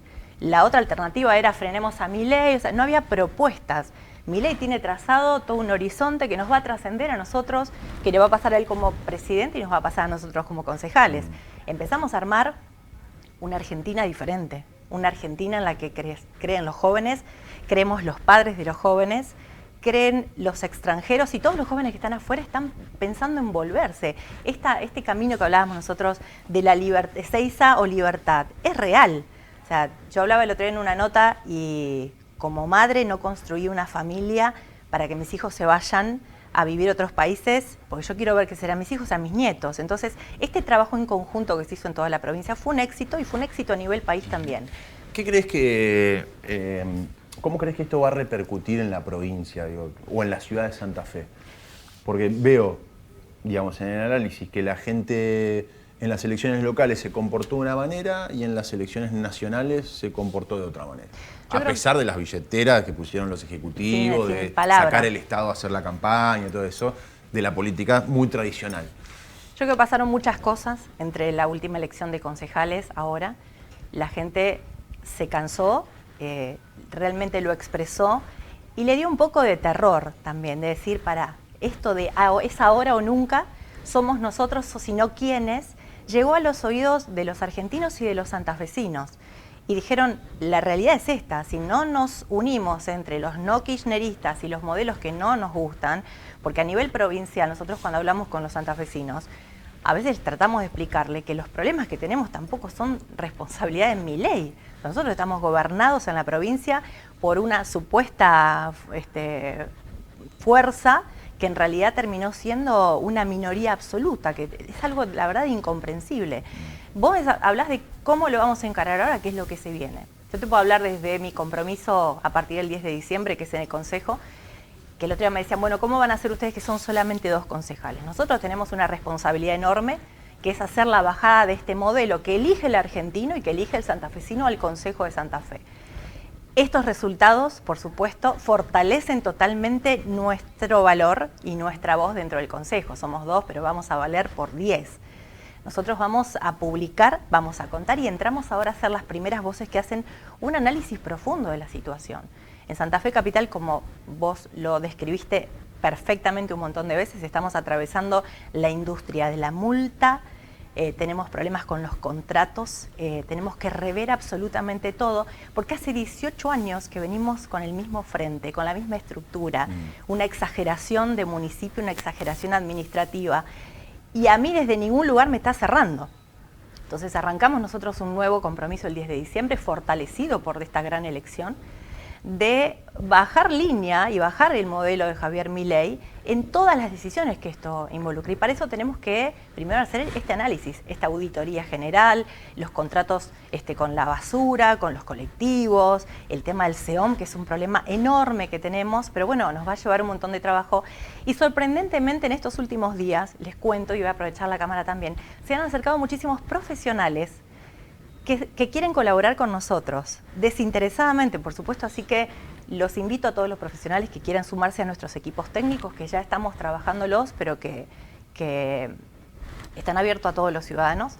La otra alternativa era frenemos a Milei, o sea, no había propuestas. Milei tiene trazado todo un horizonte que nos va a trascender a nosotros, que le va a pasar a él como presidente y nos va a pasar a nosotros como concejales. Empezamos a armar una Argentina diferente, una Argentina en la que creen los jóvenes, creemos los padres de los jóvenes, creen los extranjeros y todos los jóvenes que están afuera están pensando en volverse. Este camino que hablábamos nosotros de la Ezeiza o libertad es real. O sea, yo hablaba el otro día en una nota y como madre no construí una familia para que mis hijos se vayan a vivir a otros países, porque yo quiero ver qué serán mis hijos, a mis nietos. Entonces, este trabajo en conjunto que se hizo en toda la provincia fue un éxito y fue un éxito a nivel país también. ¿Qué crees que, cómo crees que esto va a repercutir en la provincia, digo, o en la ciudad de Santa Fe? Porque veo, digamos, en el análisis que la gente en las elecciones locales se comportó de una manera y en las elecciones nacionales se comportó de otra manera. A pesar de las billeteras que pusieron los ejecutivos, de sacar el Estado a hacer la campaña y todo eso, de la política muy tradicional. Yo creo que pasaron muchas cosas entre la última elección de concejales ahora. La gente se cansó, realmente lo expresó y le dio un poco de terror también, de decir, para, esto de es ahora o nunca, somos nosotros o si no quiénes, llegó a los oídos de los argentinos y de los santafesinos. Y dijeron, la realidad es esta, si no nos unimos entre los no kirchneristas y los modelos que no nos gustan, porque a nivel provincial, nosotros cuando hablamos con los santafesinos, a veces tratamos de explicarle que los problemas que tenemos tampoco son responsabilidad de Milei. Nosotros estamos gobernados en la provincia por una supuesta fuerza que en realidad terminó siendo una minoría absoluta, que es algo, la verdad, incomprensible. Vos hablás de cómo lo vamos a encarar ahora, qué es lo que se viene. Yo te puedo hablar desde mi compromiso a partir del 10 de diciembre, que es en el Consejo, que el otro día me decían, bueno, ¿cómo van a hacer ustedes que son solamente 2 concejales? Nosotros tenemos una responsabilidad enorme, que es hacer la bajada de este modelo que elige el argentino y que elige el santafesino al Consejo de Santa Fe. Estos resultados, por supuesto, fortalecen totalmente nuestro valor y nuestra voz dentro del Consejo. Somos 2, pero vamos a valer por 10. Nosotros vamos a publicar, vamos a contar y entramos ahora a ser las primeras voces que hacen un análisis profundo de la situación. En Santa Fe Capital, como vos lo describiste perfectamente un montón de veces, estamos atravesando la industria de la multa, tenemos problemas con los contratos, tenemos que rever absolutamente todo, porque hace 18 años que venimos con el mismo frente, con la misma estructura, una exageración de municipio, una exageración administrativa, y a mí desde ningún lugar me está cerrando. Entonces arrancamos nosotros un nuevo compromiso el 10 de diciembre, fortalecido por esta gran elección, de bajar línea y bajar el modelo de Javier Milei en todas las decisiones que esto involucra. Y para eso tenemos que primero hacer este análisis, esta auditoría general, los contratos con la basura, con los colectivos, el tema del SEOM, que es un problema enorme que tenemos, pero bueno, nos va a llevar un montón de trabajo. Y sorprendentemente en estos últimos días, les cuento, y voy a aprovechar la cámara también, se han acercado muchísimos profesionales que quieren colaborar con nosotros, desinteresadamente, por supuesto, así que los invito a todos los profesionales que quieran sumarse a nuestros equipos técnicos, que ya estamos trabajándolos, pero que están abiertos a todos los ciudadanos,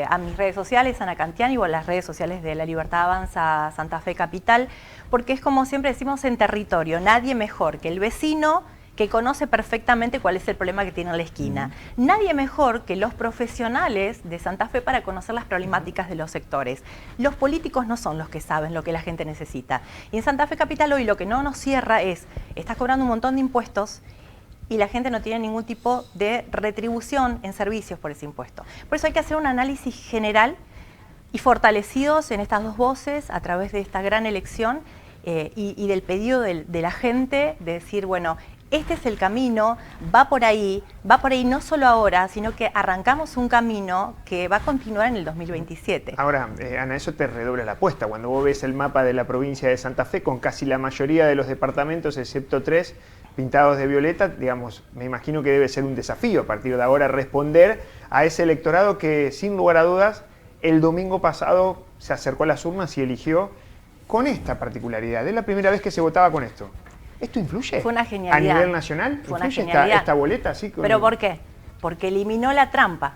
a mis redes sociales, Ana Cantiani, o a las redes sociales de La Libertad Avanza Santa Fe Capital, porque es como siempre decimos en territorio, nadie mejor que el vecino que conoce perfectamente cuál es el problema que tiene en la esquina. Nadie mejor que los profesionales de Santa Fe para conocer las problemáticas de los sectores. Los políticos no son los que saben lo que la gente necesita. Y en Santa Fe Capital hoy lo que no nos cierra es, estás cobrando un montón de impuestos y la gente no tiene ningún tipo de retribución en servicios por ese impuesto. Por eso hay que hacer un análisis general y fortalecidos en estas 2 voces a través de esta gran elección y del pedido de la gente de decir, bueno, este es el camino, va por ahí no solo ahora, sino que arrancamos un camino que va a continuar en el 2027. Ahora, Ana, eso te redobla la apuesta. Cuando vos ves el mapa de la provincia de Santa Fe, con casi la mayoría de los departamentos, excepto 3, pintados de violeta, digamos, me imagino que debe ser un desafío a partir de ahora responder a ese electorado que, sin lugar a dudas, el domingo pasado se acercó a las urnas y eligió con esta particularidad. Es la primera vez que se votaba con esto. ¿Esto influye? Fue una genialidad. ¿A nivel nacional? Fue una ¿Influye genialidad. esta boleta? Así con... ¿Pero por qué? Porque eliminó la trampa.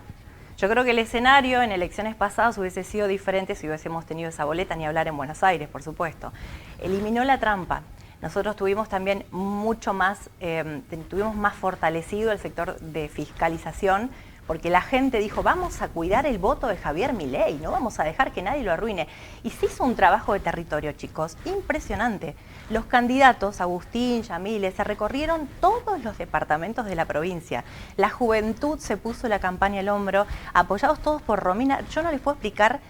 Yo creo que el escenario en elecciones pasadas hubiese sido diferente si hubiésemos tenido esa boleta, ni hablar en Buenos Aires, por supuesto. Eliminó la trampa. Nosotros tuvimos también mucho más, tuvimos más fortalecido el sector de fiscalización, porque la gente dijo, vamos a cuidar el voto de Javier Milei, no vamos a dejar que nadie lo arruine. Y se hizo un trabajo de territorio, chicos, impresionante. Los candidatos, Agustín, Yamile, se recorrieron todos los departamentos de la provincia. La juventud se puso la campaña al hombro, apoyados todos por Romina. Yo no les puedo explicar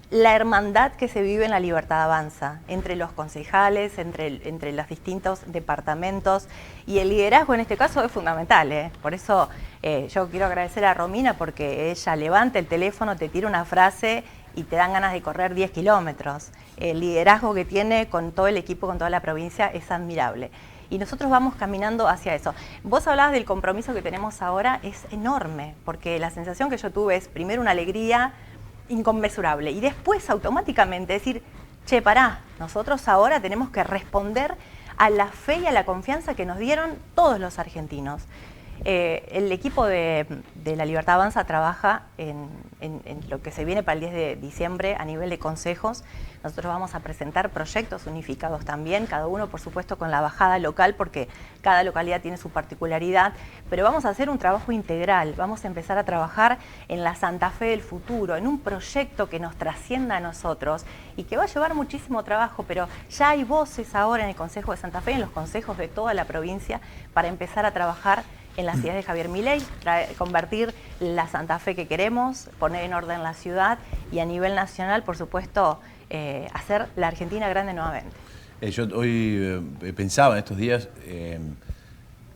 la hermandad que se vive en La Libertad Avanza, entre los concejales, entre los distintos departamentos, y el liderazgo en este caso es fundamental. Por eso yo quiero agradecer a Romina, porque ella levanta el teléfono, te tira una frase y te dan ganas de correr 10 kilómetros. El liderazgo que tiene con todo el equipo, con toda la provincia, es admirable. Y nosotros vamos caminando hacia eso. Vos hablabas del compromiso que tenemos ahora, es enorme, porque la sensación que yo tuve es primero una alegría inconmensurable y después automáticamente decir, che, pará, nosotros ahora tenemos que responder a la fe y a la confianza que nos dieron todos los argentinos. El equipo de La Libertad Avanza trabaja en lo que se viene para el 10 de diciembre a nivel de consejos. Nosotros vamos a presentar proyectos unificados también, cada uno por supuesto con la bajada local, porque cada localidad tiene su particularidad, pero vamos a hacer un trabajo integral, vamos a empezar a trabajar en la Santa Fe del futuro, en un proyecto que nos trascienda a nosotros y que va a llevar muchísimo trabajo, pero ya hay voces ahora en el Consejo de Santa Fe, en los consejos de toda la provincia, para empezar a trabajar en las ideas de Javier Milei, convertir la Santa Fe que queremos, poner en orden la ciudad y a nivel nacional, por supuesto, hacer la Argentina grande nuevamente. Yo hoy pensaba en estos días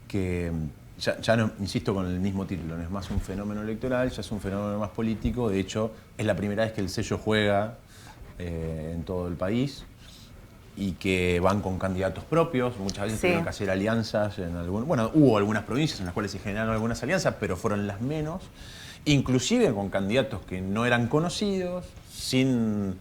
que ya no, insisto con el mismo título, no es más un fenómeno electoral, ya es un fenómeno más político. De hecho, es la primera vez que el sello juega en todo el país y que van con candidatos propios. Muchas veces tuvieron que hacer alianzas en hubo algunas provincias en las cuales se generaron algunas alianzas, pero fueron las menos, inclusive con candidatos que no eran conocidos, sin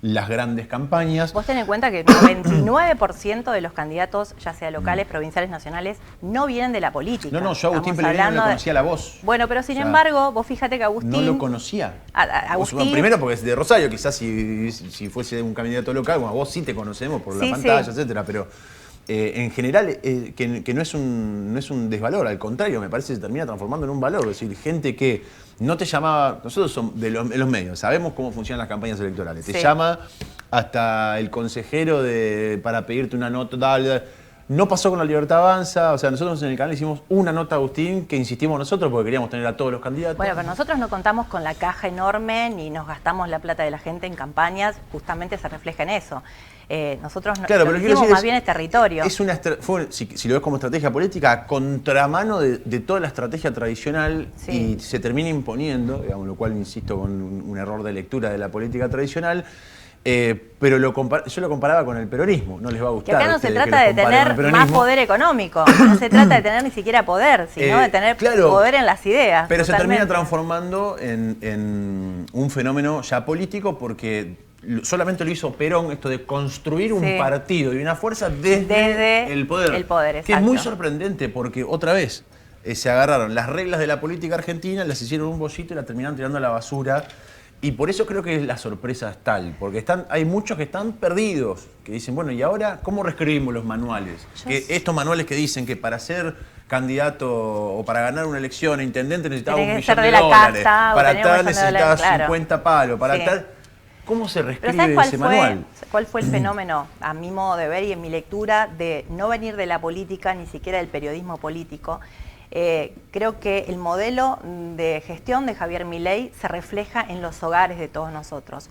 las grandes campañas. Vos ten en cuenta que el 99% de los candidatos, ya sea locales, provinciales, nacionales, no vienen de la política. No, yo a Agustín Pellegrino no le conocía la voz. Bueno, pero sin embargo, vos fíjate que Agustín... No lo conocía. Agustín... Primero porque es de Rosario, quizás si fuese un candidato local, bueno, a vos sí te conocemos por la pantalla, etcétera, pero en general que no es un desvalor, al contrario, me parece que se termina transformando en un valor. Es decir, gente que no te llamaba, nosotros somos de los medios, sabemos cómo funcionan las campañas electorales. Te llama hasta el consejero para pedirte una nota, no pasó con La Libertad Avanza, o sea, nosotros en el canal hicimos una nota, Agustín, que insistimos nosotros porque queríamos tener a todos los candidatos. Bueno, pero nosotros no contamos con la caja enorme ni nos gastamos la plata de la gente en campañas, justamente se refleja en eso. Nosotros lo que hicimos más bien es territorio. Si lo ves como estrategia política, a contramano de toda la estrategia tradicional y se termina imponiendo, digamos, lo cual insisto con un error de lectura de la política tradicional. Pero yo lo comparaba con el peronismo, no les va a gustar. Que acá no se trata de tener más poder económico, no se trata de tener ni siquiera poder, sino de tener poder en las ideas. Pero se termina transformando en un fenómeno ya político porque solamente lo hizo Perón, esto de construir un partido y una fuerza desde el poder. Que es muy sorprendente porque otra vez se agarraron las reglas de la política argentina, las hicieron un bollito y la terminaron tirando a la basura. Y por eso creo que la sorpresa es tal, porque hay muchos que están perdidos, que dicen, bueno, ¿y ahora cómo reescribimos los manuales? Estos manuales que dicen que para ser candidato o para ganar una elección, intendente necesitaba $1 millón de dólares, para tal necesitaba 50 palos, para tal... ¿Cómo se reescribe ese manual? ¿Cuál fue el fenómeno, a mi modo de ver y en mi lectura, de no venir de la política, ni siquiera del periodismo político? Creo que el modelo de gestión de Javier Milei se refleja en los hogares de todos nosotros.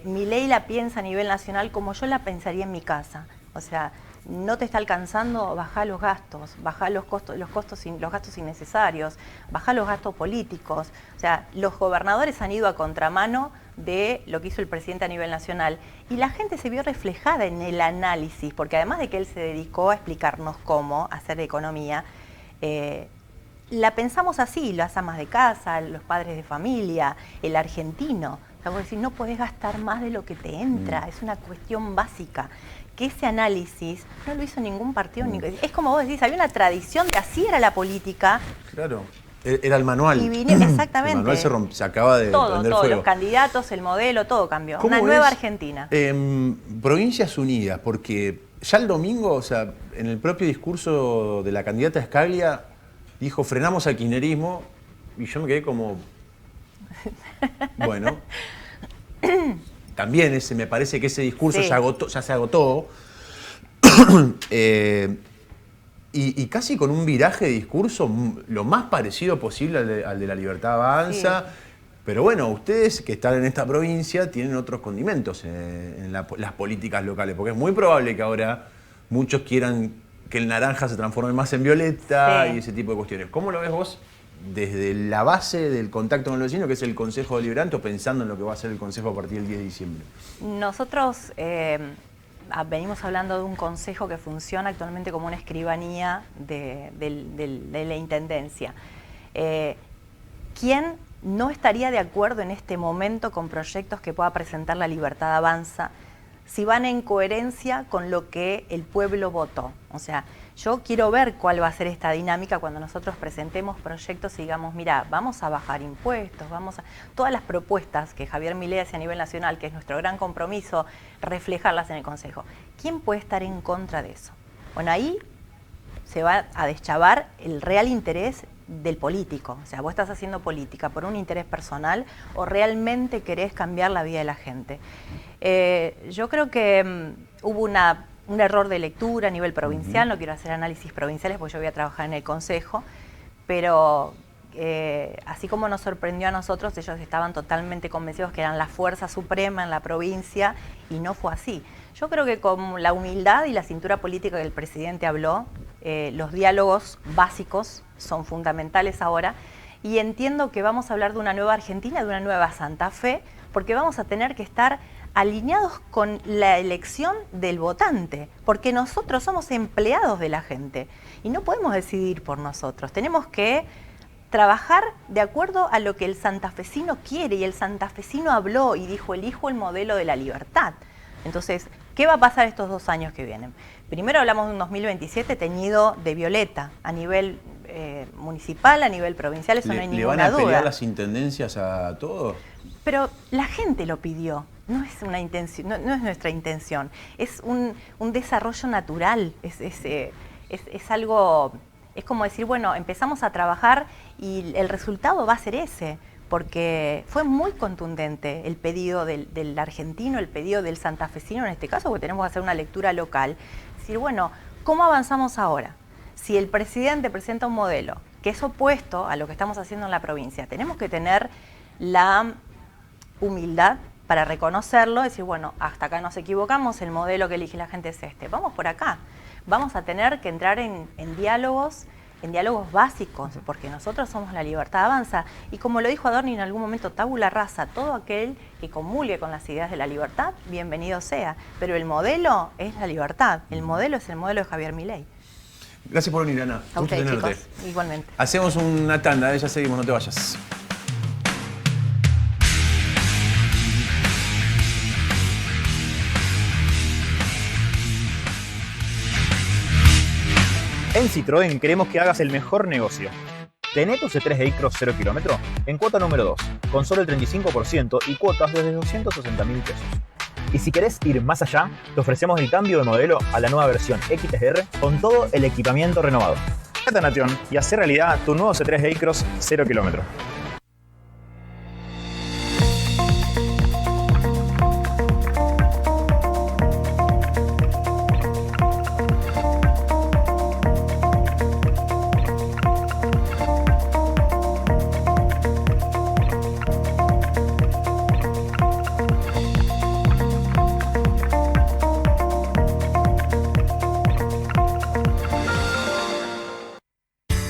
Milei la piensa a nivel nacional como yo la pensaría en mi casa. O sea, no te está alcanzando, bajá los gastos, bajá los gastos innecesarios, bajá los gastos políticos. O sea, los gobernadores han ido a contramano de lo que hizo el presidente a nivel nacional y la gente se vio reflejada en el análisis, porque además de que él se dedicó a explicarnos cómo hacer economía, la pensamos así, las amas de casa, los padres de familia, el argentino. O sea, vos decís, no podés gastar más de lo que te entra, es una cuestión básica. Que ese análisis no lo hizo ningún partido. Es como vos decís, había una tradición de así era la política. Claro, era el manual. Exactamente. El manual se acaba de prender fuego. Los candidatos, el modelo, todo cambió. Una nueva Argentina. Provincias Unidas, porque ya el domingo, o sea, en el propio discurso de la candidata Scalia, dijo, frenamos al kirchnerismo, y yo me quedé como, bueno, también me parece que ese discurso ya se agotó, y casi con un viraje de discurso lo más parecido posible al de La Libertad Avanza. Pero bueno, ustedes que están en esta provincia tienen otros condimentos en las políticas locales, porque es muy probable que ahora muchos quieran que el naranja se transforme más en violeta y ese tipo de cuestiones. ¿Cómo lo ves vos desde la base del contacto con los vecinos, que es el Consejo Deliberante, o pensando en lo que va a ser el Consejo a partir del 10 de diciembre? Nosotros venimos hablando de un consejo que funciona actualmente como una escribanía de la Intendencia. ¿Quién no estaría de acuerdo en este momento con proyectos que pueda presentar La Libertad Avanza si van en coherencia con lo que el pueblo votó? O sea, Yo quiero ver cuál va a ser esta dinámica cuando nosotros presentemos proyectos y digamos, mira, vamos a bajar impuestos, todas las propuestas que Javier Milei hace a nivel nacional, que es nuestro gran compromiso, reflejarlas en el Consejo. ¿Quién puede estar en contra de eso? Bueno, ahí se va a deschavar el real interés del político. O sea, vos estás haciendo política por un interés personal o realmente querés cambiar la vida de la gente. Yo creo que hubo un error de lectura a nivel provincial, no quiero hacer análisis provinciales porque yo voy a trabajar en el Consejo, pero así como nos sorprendió a nosotros, ellos estaban totalmente convencidos que eran la fuerza suprema en la provincia y no fue así. Yo creo que con la humildad y la cintura política que el presidente habló, los diálogos básicos son fundamentales ahora y entiendo que vamos a hablar de una nueva Argentina, de una nueva Santa Fe, porque vamos a tener que estar alineados con la elección del votante, porque nosotros somos empleados de la gente y no podemos decidir por nosotros. Tenemos que trabajar de acuerdo a lo que el santafesino quiere y el santafesino habló y dijo, elijo el modelo de la libertad. Entonces, ¿qué va a pasar estos 2 años que vienen? Primero hablamos de un 2027 teñido de violeta a nivel municipal, a nivel provincial, eso no hay ninguna duda. ¿Le van a pelear las intendencias a todos? Pero la gente lo pidió, no es una intención, no es nuestra intención, es un desarrollo natural, es algo, es como decir, bueno, empezamos a trabajar y el resultado va a ser ese, porque fue muy contundente el pedido del argentino, el pedido del santafesino en este caso, porque tenemos que hacer una lectura local, decir, bueno, ¿cómo avanzamos ahora? Si el presidente presenta un modelo que es opuesto a lo que estamos haciendo en la provincia, tenemos que tener la humildad para reconocerlo, decir, bueno, hasta acá nos equivocamos, el modelo que elige la gente es este, vamos por acá. Vamos a tener que entrar en diálogos básicos, porque nosotros somos la libertad avanza. Y como lo dijo Adorni en algún momento, tabula rasa, todo aquel que comulgue con las ideas de la libertad, bienvenido sea. Pero el modelo es la libertad, el modelo es el modelo de Javier Milei. Gracias por venir, Ana. A ustedes, chicos, igualmente. Hacemos una tanda, ya seguimos, no te vayas. En Citroën queremos que hagas el mejor negocio. Tené tu C3 e-Cross 0 km en cuota número 2, con solo el 35% y cuotas desde 260.000 pesos. Y si querés ir más allá, te ofrecemos el cambio de modelo a la nueva versión XTR con todo el equipamiento renovado. Quédate en Nation y haz realidad tu nuevo C3 e-Cross 0 km.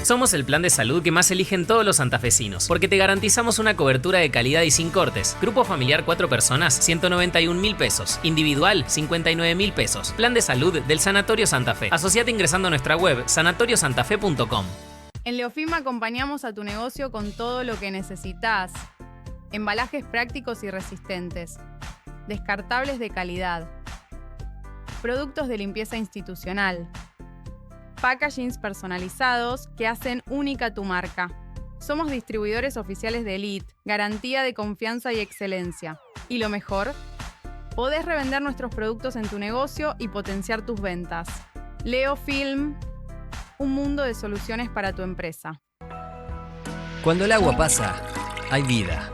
Somos el plan de salud que más eligen todos los santafesinos, porque te garantizamos una cobertura de calidad y sin cortes. Grupo familiar 4 personas, 191.000 pesos. Individual, 59.000 pesos. Plan de salud del Sanatorio Santa Fe. Asociate ingresando a nuestra web sanatoriosantafe.com. En Leofim acompañamos a tu negocio con todo lo que necesitas. Embalajes prácticos y resistentes. Descartables de calidad. Productos de limpieza institucional. Packagings personalizados que hacen única tu marca. Somos distribuidores oficiales de Elite, garantía de confianza y excelencia. Y lo mejor, podés revender nuestros productos en tu negocio y potenciar tus ventas. Leofilm, un mundo de soluciones para tu empresa. Cuando el agua pasa, hay vida.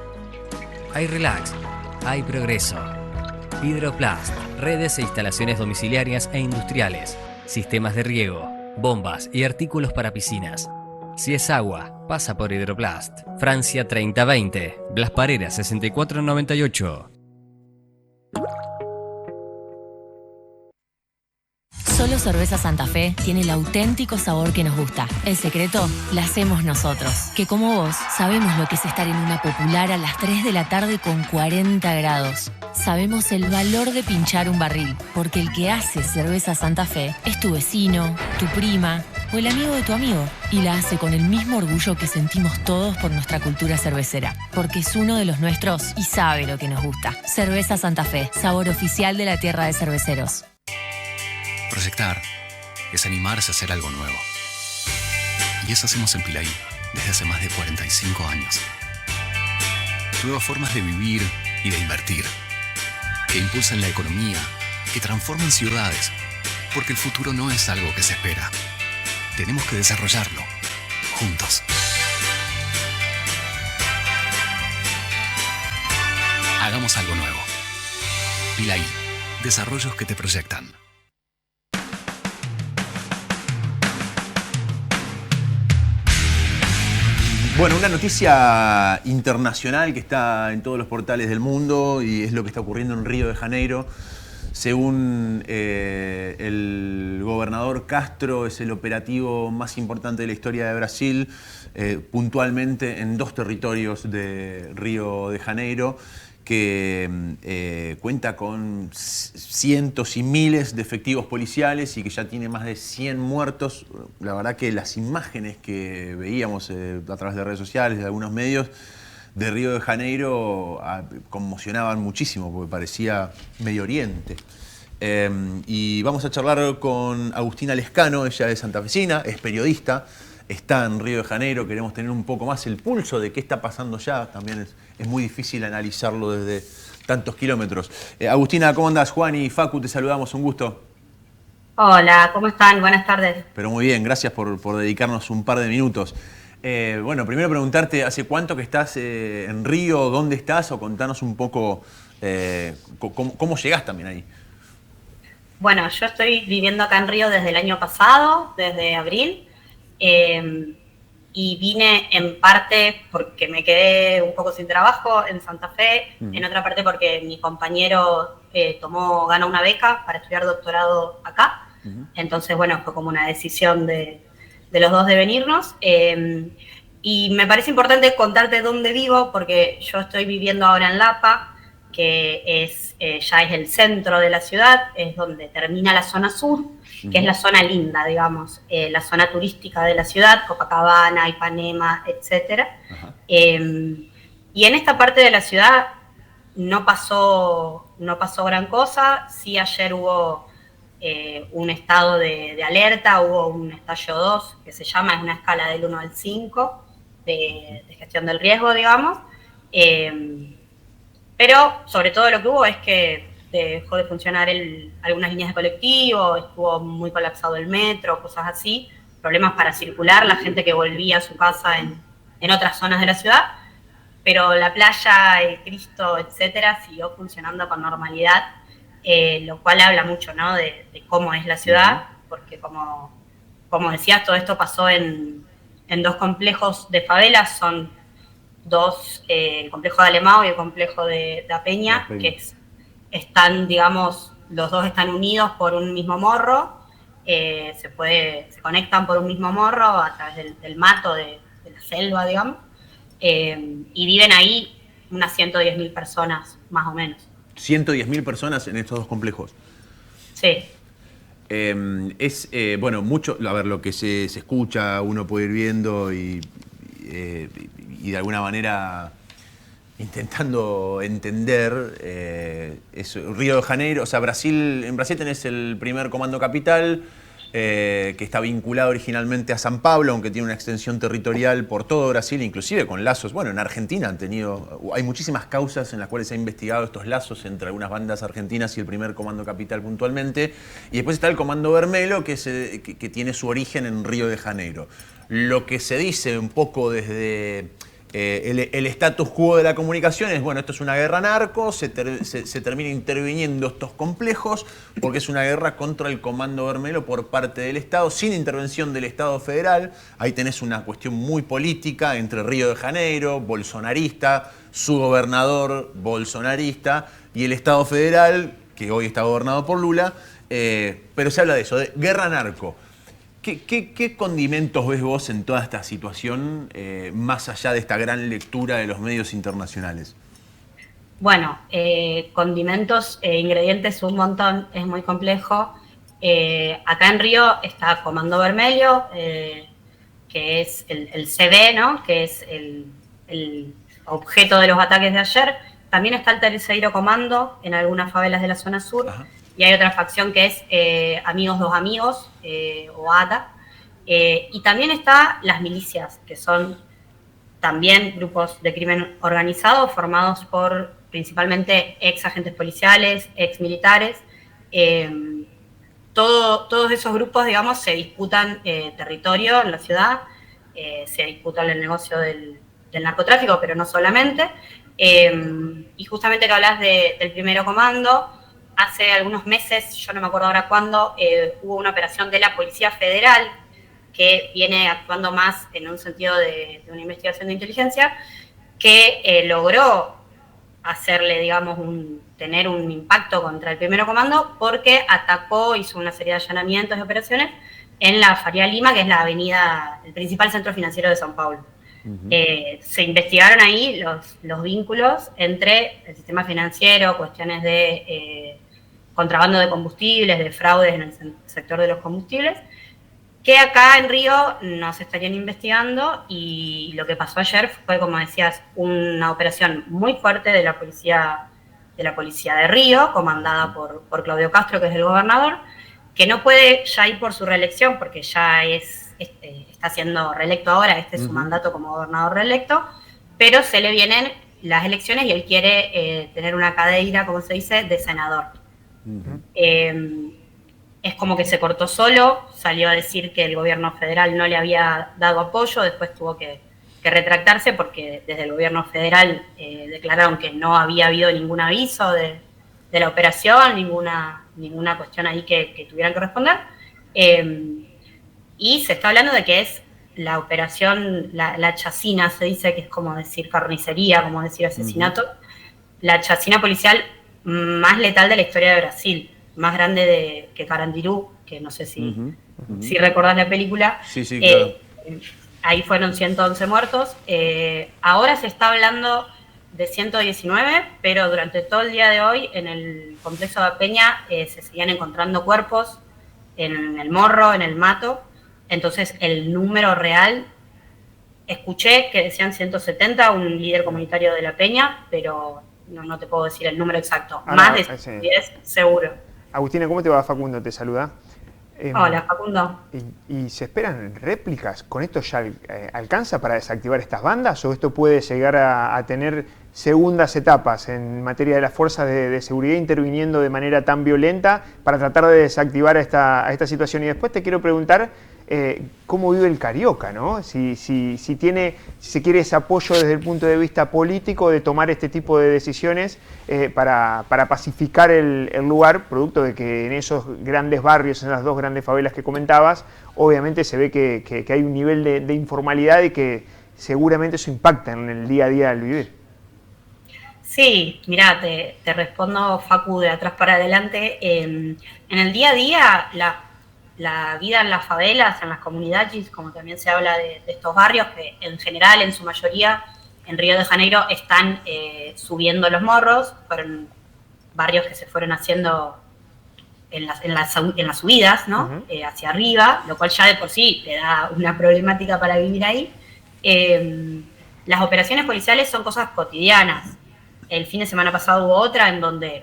Hay relax, hay progreso. Hidroplast, redes e instalaciones domiciliarias e industriales, sistemas de riego, bombas y artículos para piscinas. Si es agua, pasa por Hidroplast. Francia 3020, Blas Parera 6498. Solo Cerveza Santa Fe tiene el auténtico sabor que nos gusta. El secreto la hacemos nosotros, que como vos sabemos lo que es estar en una popular a las 3 de la tarde con 40 grados. Sabemos el valor de pinchar un barril, porque el que hace Cerveza Santa Fe es tu vecino, tu prima o el amigo de tu amigo. Y la hace con el mismo orgullo que sentimos todos por nuestra cultura cervecera, porque es uno de los nuestros y sabe lo que nos gusta. Cerveza Santa Fe, sabor oficial de la tierra de cerveceros. Proyectar, es animarse a hacer algo nuevo. Y eso hacemos en Pilaí desde hace más de 45 años. Nuevas formas de vivir y de invertir, que impulsan la economía, que transforman ciudades, porque el futuro no es algo que se espera. Tenemos que desarrollarlo, juntos. Hagamos algo nuevo. Pilaí, desarrollos que te proyectan. Bueno, una noticia internacional que está en todos los portales del mundo y es lo que está ocurriendo en Río de Janeiro. Según el gobernador Castro, es el operativo más importante de la historia de Brasil, puntualmente en 2 territorios de Río de Janeiro, que cuenta con cientos y miles de efectivos policiales y que ya tiene más de 100 muertos. La verdad que las imágenes que veíamos a través de redes sociales, de algunos medios, de Río de Janeiro conmocionaban muchísimo porque parecía Medio Oriente. Y vamos a charlar con Agustina Lescano, ella es santafesina, es periodista, está en Río de Janeiro, queremos tener un poco más el pulso de qué está pasando ya, también es muy difícil analizarlo desde tantos kilómetros. Agustina, ¿cómo andás? Juan y Facu, te saludamos, un gusto. Hola, ¿cómo están? Buenas tardes. Pero muy bien, gracias por dedicarnos un par de minutos. Bueno, primero preguntarte, ¿hace cuánto que estás en Río? ¿Dónde estás? O contanos un poco cómo llegás también ahí. Bueno, yo estoy viviendo acá en Río desde el año pasado, desde abril, y vine en parte porque me quedé un poco sin trabajo en Santa Fe, en otra parte porque mi compañero ganó una beca para estudiar doctorado acá. Entonces, bueno, fue como una decisión de los dos de venirnos. Y me parece importante contarte dónde vivo, porque yo estoy viviendo ahora en Lapa, que ya es el centro de la ciudad, es donde termina la zona sur, que es la zona linda, digamos, la zona turística de la ciudad, Copacabana, Ipanema, etc. Y en esta parte de la ciudad no pasó gran cosa. Sí, ayer hubo un estado de alerta, hubo un estallo 2, que se llama, es una escala del 1 al 5 de gestión del riesgo, digamos. Pero sobre todo lo que hubo es que dejó de funcionar algunas líneas de colectivo, estuvo muy colapsado el metro, cosas así, problemas para circular, la gente que volvía a su casa en otras zonas de la ciudad, pero la playa, el Cristo, etcétera, siguió funcionando con normalidad, lo cual habla mucho, ¿no?, de cómo es la ciudad, porque como decías, todo esto pasó en 2 complejos de favelas, son el complejo de Alemão y el complejo de Da Peña, que están, digamos, los dos están unidos por un mismo morro, se conectan por un mismo morro a través del mato, de la selva, digamos, y viven ahí unas 110.000 personas, más o menos. 110.000 personas en estos 2 complejos. Sí. Bueno, mucho, a ver, lo que se escucha, uno puede ir viendo y de alguna manera intentando entender Río de Janeiro, o sea, en Brasil tenés el primer comando capital, que está vinculado originalmente a San Pablo, aunque tiene una extensión territorial por todo Brasil, inclusive con lazos. Bueno, en Argentina hay muchísimas causas en las cuales se ha investigado estos lazos entre algunas bandas argentinas y el primer comando capital puntualmente. Y después está el comando Vermelho, que tiene su origen en Río de Janeiro. Lo que se dice un poco desde el status quo de la comunicación es, bueno, esto es una guerra narco, se termina interviniendo estos complejos porque es una guerra contra el Comando Vermelho por parte del Estado, sin intervención del Estado federal. Ahí tenés una cuestión muy política entre Río de Janeiro, bolsonarista, su gobernador bolsonarista, y el Estado federal, que hoy está gobernado por Lula, pero se habla de eso, de guerra narco. ¿Qué condimentos ves vos en toda esta situación, más allá de esta gran lectura de los medios internacionales? Bueno, condimentos, ingredientes, un montón, es muy complejo. Acá en Río está Comando Vermelho, que es el CB, ¿no?, que es el objeto de los ataques de ayer. También está el Terceiro Comando en algunas favelas de la zona sur. Ajá. y hay otra facción que es Amigos dos Amigos, o ATA, y también está las milicias, que son también grupos de crimen organizado formados por principalmente ex agentes policiales, ex militares. Todos esos grupos, digamos, se disputan territorio en la ciudad, se disputan el negocio del narcotráfico, pero no solamente. Y justamente que hablas del primero comando, hace algunos meses, yo no me acuerdo ahora cuándo, hubo una operación de la Policía Federal que viene actuando más en un sentido de una investigación de inteligencia, que logró hacerle, digamos, tener un impacto contra el primero comando porque atacó, hizo una serie de allanamientos y operaciones en la Faría Lima, que es la avenida, el principal centro financiero de São Paulo. Se investigaron ahí los vínculos entre el sistema financiero, cuestiones de contrabando de combustibles, de fraudes en el sector de los combustibles, que acá en Río no se estarían investigando, y lo que pasó ayer fue, como decías, una operación muy fuerte de la policía de Río, comandada por Claudio Castro, que es el gobernador, que no puede ya ir por su reelección porque ya está siendo reelecto ahora, este es su mandato como gobernador reelecto, pero se le vienen las elecciones y él quiere tener una cadeira, como se dice, de senador. Es como que se cortó solo, salió a decir que el gobierno federal no le había dado apoyo, después tuvo que retractarse porque desde el gobierno federal declararon que no había habido ningún aviso de la operación, ninguna cuestión ahí que tuvieran que responder. Y se está hablando de que es la operación, la chacina, se dice que es como decir carnicería, como decir asesinato, la chacina policial más letal de la historia de Brasil, más grande que Carandiru, que no sé si recordás la película. Sí, claro. Ahí fueron 111 muertos. Ahora se está hablando de 119, pero durante todo el día de hoy en el complejo de Peña se seguían encontrando cuerpos en el Morro, en el Mato. Entonces el número real, escuché que decían 170, un líder comunitario de La Peña, pero no te puedo decir el número exacto. Más de 110 seguro. Agustina, ¿cómo te va? Facundo te saluda. Hola, Facundo. ¿Y se esperan réplicas? ¿Con esto ya alcanza para desactivar estas bandas o esto puede llegar a tener segundas etapas en materia de las fuerzas de seguridad interviniendo de manera tan violenta para tratar de desactivar esta situación? Y después te quiero preguntar cómo vive el Carioca, ¿no? Si se quiere ese apoyo desde el punto de vista político de tomar este tipo de decisiones para pacificar el lugar, producto de que en esos grandes barrios, en las dos grandes favelas que comentabas, obviamente se ve que hay un nivel de informalidad y que seguramente eso impacta en el día a día del vivir. Sí, mirá, te respondo, Facu, de atrás para adelante. En el día a día, la vida en las favelas, en las comunidades, como también se habla de estos barrios, que en general, en su mayoría, en Río de Janeiro están subiendo los morros, fueron barrios que se fueron haciendo en las subidas, ¿no? Hacia arriba, lo cual ya de por sí te da una problemática para vivir ahí. Las operaciones policiales son cosas cotidianas. El fin de semana pasado hubo otra en donde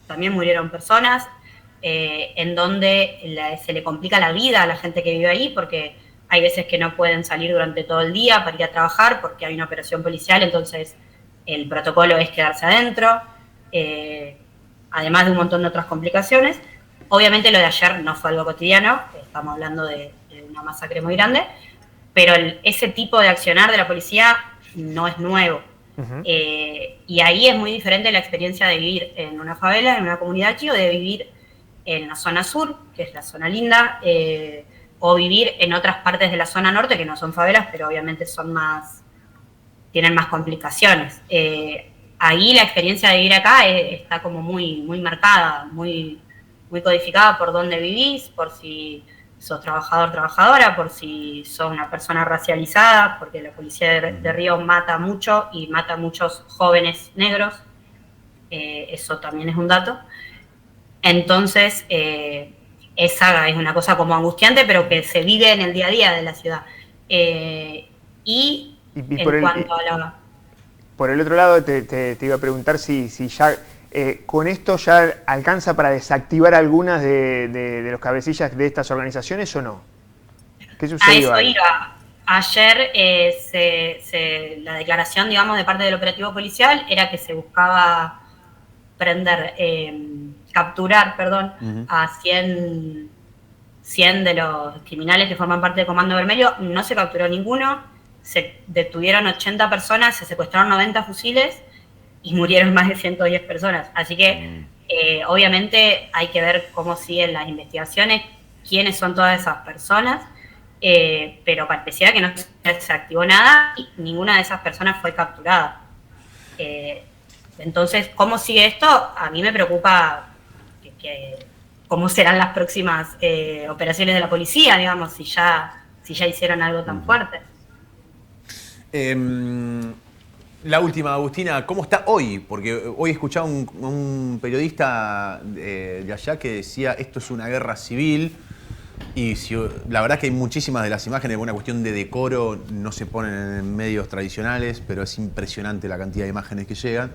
también murieron personas, en donde se le complica la vida a la gente que vive ahí, porque hay veces que no pueden salir durante todo el día para ir a trabajar porque hay una operación policial, entonces el protocolo es quedarse adentro, además de un montón de otras complicaciones. Obviamente lo de ayer no fue algo cotidiano, estamos hablando de una masacre muy grande, pero ese tipo de accionar de la policía no es nuevo. Y ahí es muy diferente la experiencia de vivir en una favela, en una comunidad chico, de vivir en la zona sur, que es la zona linda, o vivir en otras partes de la zona norte, que no son favelas, pero obviamente tienen más complicaciones. Ahí la experiencia de vivir acá está como muy marcada, muy codificada por dónde vivís, por si sos trabajador, trabajadora, por si sos una persona racializada, porque la policía de Río mata mucho y mata a muchos jóvenes negros, eso también es un dato. Entonces, esa es una cosa como angustiante, pero que se vive en el día a día de la ciudad. Y por el otro lado, te iba a preguntar si ya ¿Con esto ya alcanza para desactivar algunas de los cabecillas de estas organizaciones o no? ¿Qué sucedió a eso ahí? iba. Ayer la declaración, digamos, de parte del operativo policial era que se buscaba capturar a 100 de los criminales que forman parte del Comando Vermelho. No se capturó ninguno, se detuvieron 80 personas, se secuestraron 90 fusiles y murieron más de 110 personas. Así que obviamente hay que ver cómo siguen las investigaciones, quiénes son todas esas personas, pero pareciera que no se activó nada y ninguna de esas personas fue capturada. Entonces, ¿cómo sigue esto? A mí me preocupa cómo serán las próximas operaciones de la policía, digamos, si ya hicieron algo tan fuerte. La última, Agustina, ¿cómo está hoy? Porque hoy escuchaba un periodista de allá que decía esto es una guerra civil y la verdad que hay muchísimas de las imágenes, por una cuestión de decoro, no se ponen en medios tradicionales, pero es impresionante la cantidad de imágenes que llegan.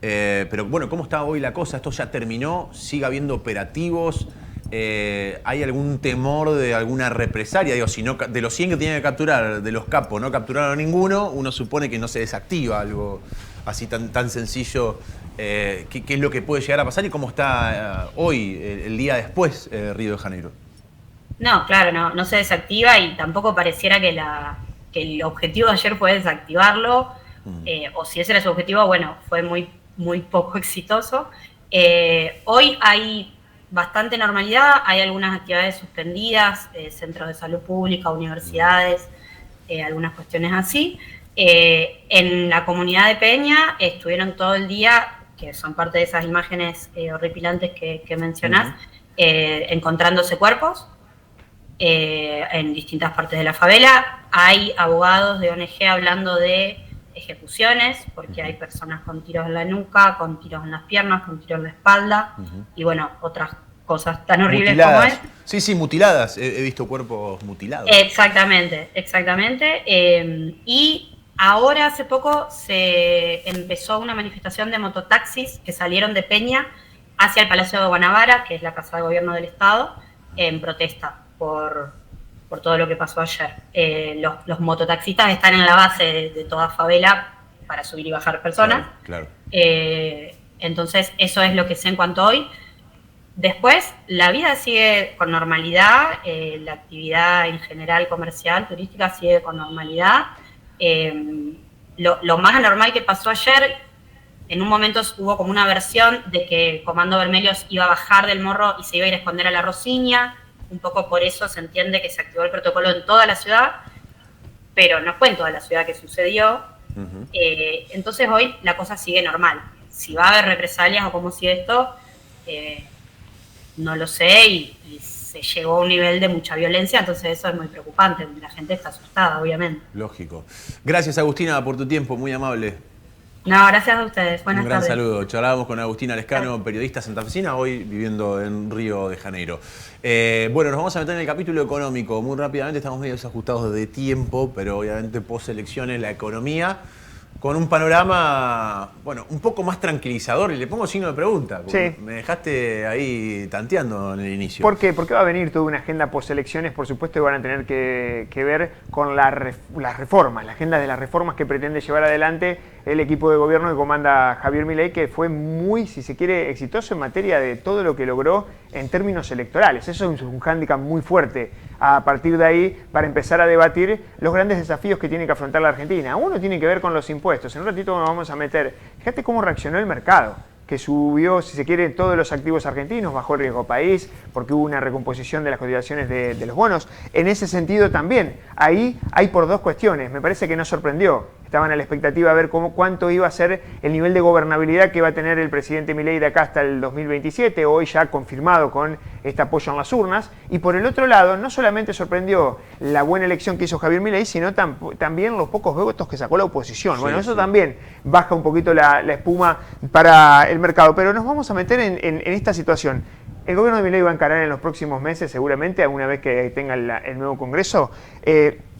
Pero bueno, ¿cómo está hoy la cosa? ¿Esto ya terminó? ¿Sigue habiendo operativos? ¿Hay algún temor de alguna represalia? Digo, si no, de los 100 que tenían que capturar, de los capos, no capturaron a ninguno, uno supone que no se desactiva algo así tan sencillo. ¿Qué es lo que puede llegar a pasar y cómo está hoy, el día después, Río de Janeiro? No, claro, no se desactiva y tampoco pareciera que el objetivo de ayer fue desactivarlo, o si ese era su objetivo, bueno, fue muy poco exitoso. Hoy hay bastante normalidad, hay algunas actividades suspendidas, centros de salud pública, universidades, algunas cuestiones así. En la comunidad de Peña estuvieron todo el día, que son parte de esas imágenes horripilantes que mencionás, encontrándose cuerpos en distintas partes de la favela. Hay abogados de ONG hablando de ejecuciones, porque hay personas con tiros en la nuca, con tiros en las piernas, con tiros en la espalda, y bueno, otras cosas tan horribles mutiladas. como es. Sí, mutiladas. He visto cuerpos mutilados. Exactamente. Y ahora hace poco se empezó una manifestación de mototaxis que salieron de Peña hacia el Palacio de Guanabara, que es la casa de gobierno del Estado, en protesta por todo lo que pasó ayer. Los mototaxistas están en la base de toda favela para subir y bajar personas. Claro. Entonces, eso es lo que sé en cuanto a hoy. Después, la vida sigue con normalidad, la actividad en general comercial, turística, sigue con normalidad. Lo más anormal que pasó ayer, en un momento hubo como una versión de que Comando Vermelho iba a bajar del morro y se iba a ir a esconder a la Rosiña. Un poco por eso se entiende que se activó el protocolo en toda la ciudad, pero no fue en toda la ciudad que sucedió. Entonces hoy la cosa sigue normal. Si va a haber represalias o cómo sigue esto, no lo sé, y se llegó a un nivel de mucha violencia, entonces eso es muy preocupante. La gente está asustada, obviamente. Lógico. Gracias, Agustina, por tu tiempo, muy amable. No, gracias a ustedes. Buenas tardes. Un gran saludo. Charlábamos con Agustina Lescano, periodista santafesina, hoy viviendo en Río de Janeiro. Bueno, nos vamos a meter en el capítulo económico. Muy rápidamente, estamos medio desajustados de tiempo, pero obviamente post elecciones la economía con un panorama, bueno, un poco más tranquilizador. Y le pongo signo de pregunta, porque Sí. me dejaste ahí tanteando en el inicio. ¿Por qué? Porque va a venir toda una agenda post-elecciones, por supuesto, y van a tener que ver con las reformas, la agenda de las reformas que pretende llevar adelante el equipo de gobierno que comanda Javier Milei, que fue muy, si se quiere, exitoso en materia de todo lo que logró en términos electorales. Eso es un hándicap muy fuerte. A partir de ahí, para empezar a debatir los grandes desafíos que tiene que afrontar la Argentina. Uno tiene que ver con los impuestos. En un ratito nos vamos a meter. Fíjate cómo reaccionó el mercado, que subió, si se quiere, todos los activos argentinos, bajó el riesgo país, porque hubo una recomposición de las cotizaciones de los bonos. En ese sentido también, ahí hay por dos cuestiones. Me parece que no sorprendió. Estaban a la expectativa de ver cuánto iba a ser el nivel de gobernabilidad que va a tener el presidente Milei de acá hasta el 2027, hoy ya confirmado con este apoyo en las urnas. Y por el otro lado, no solamente sorprendió la buena elección que hizo Javier Milei, sino también los pocos votos que sacó la oposición. Bueno, eso también baja un poquito la espuma para el mercado. Pero nos vamos a meter en esta situación. El gobierno de Milei va a encarar en los próximos meses, seguramente, una vez que tenga el nuevo Congreso,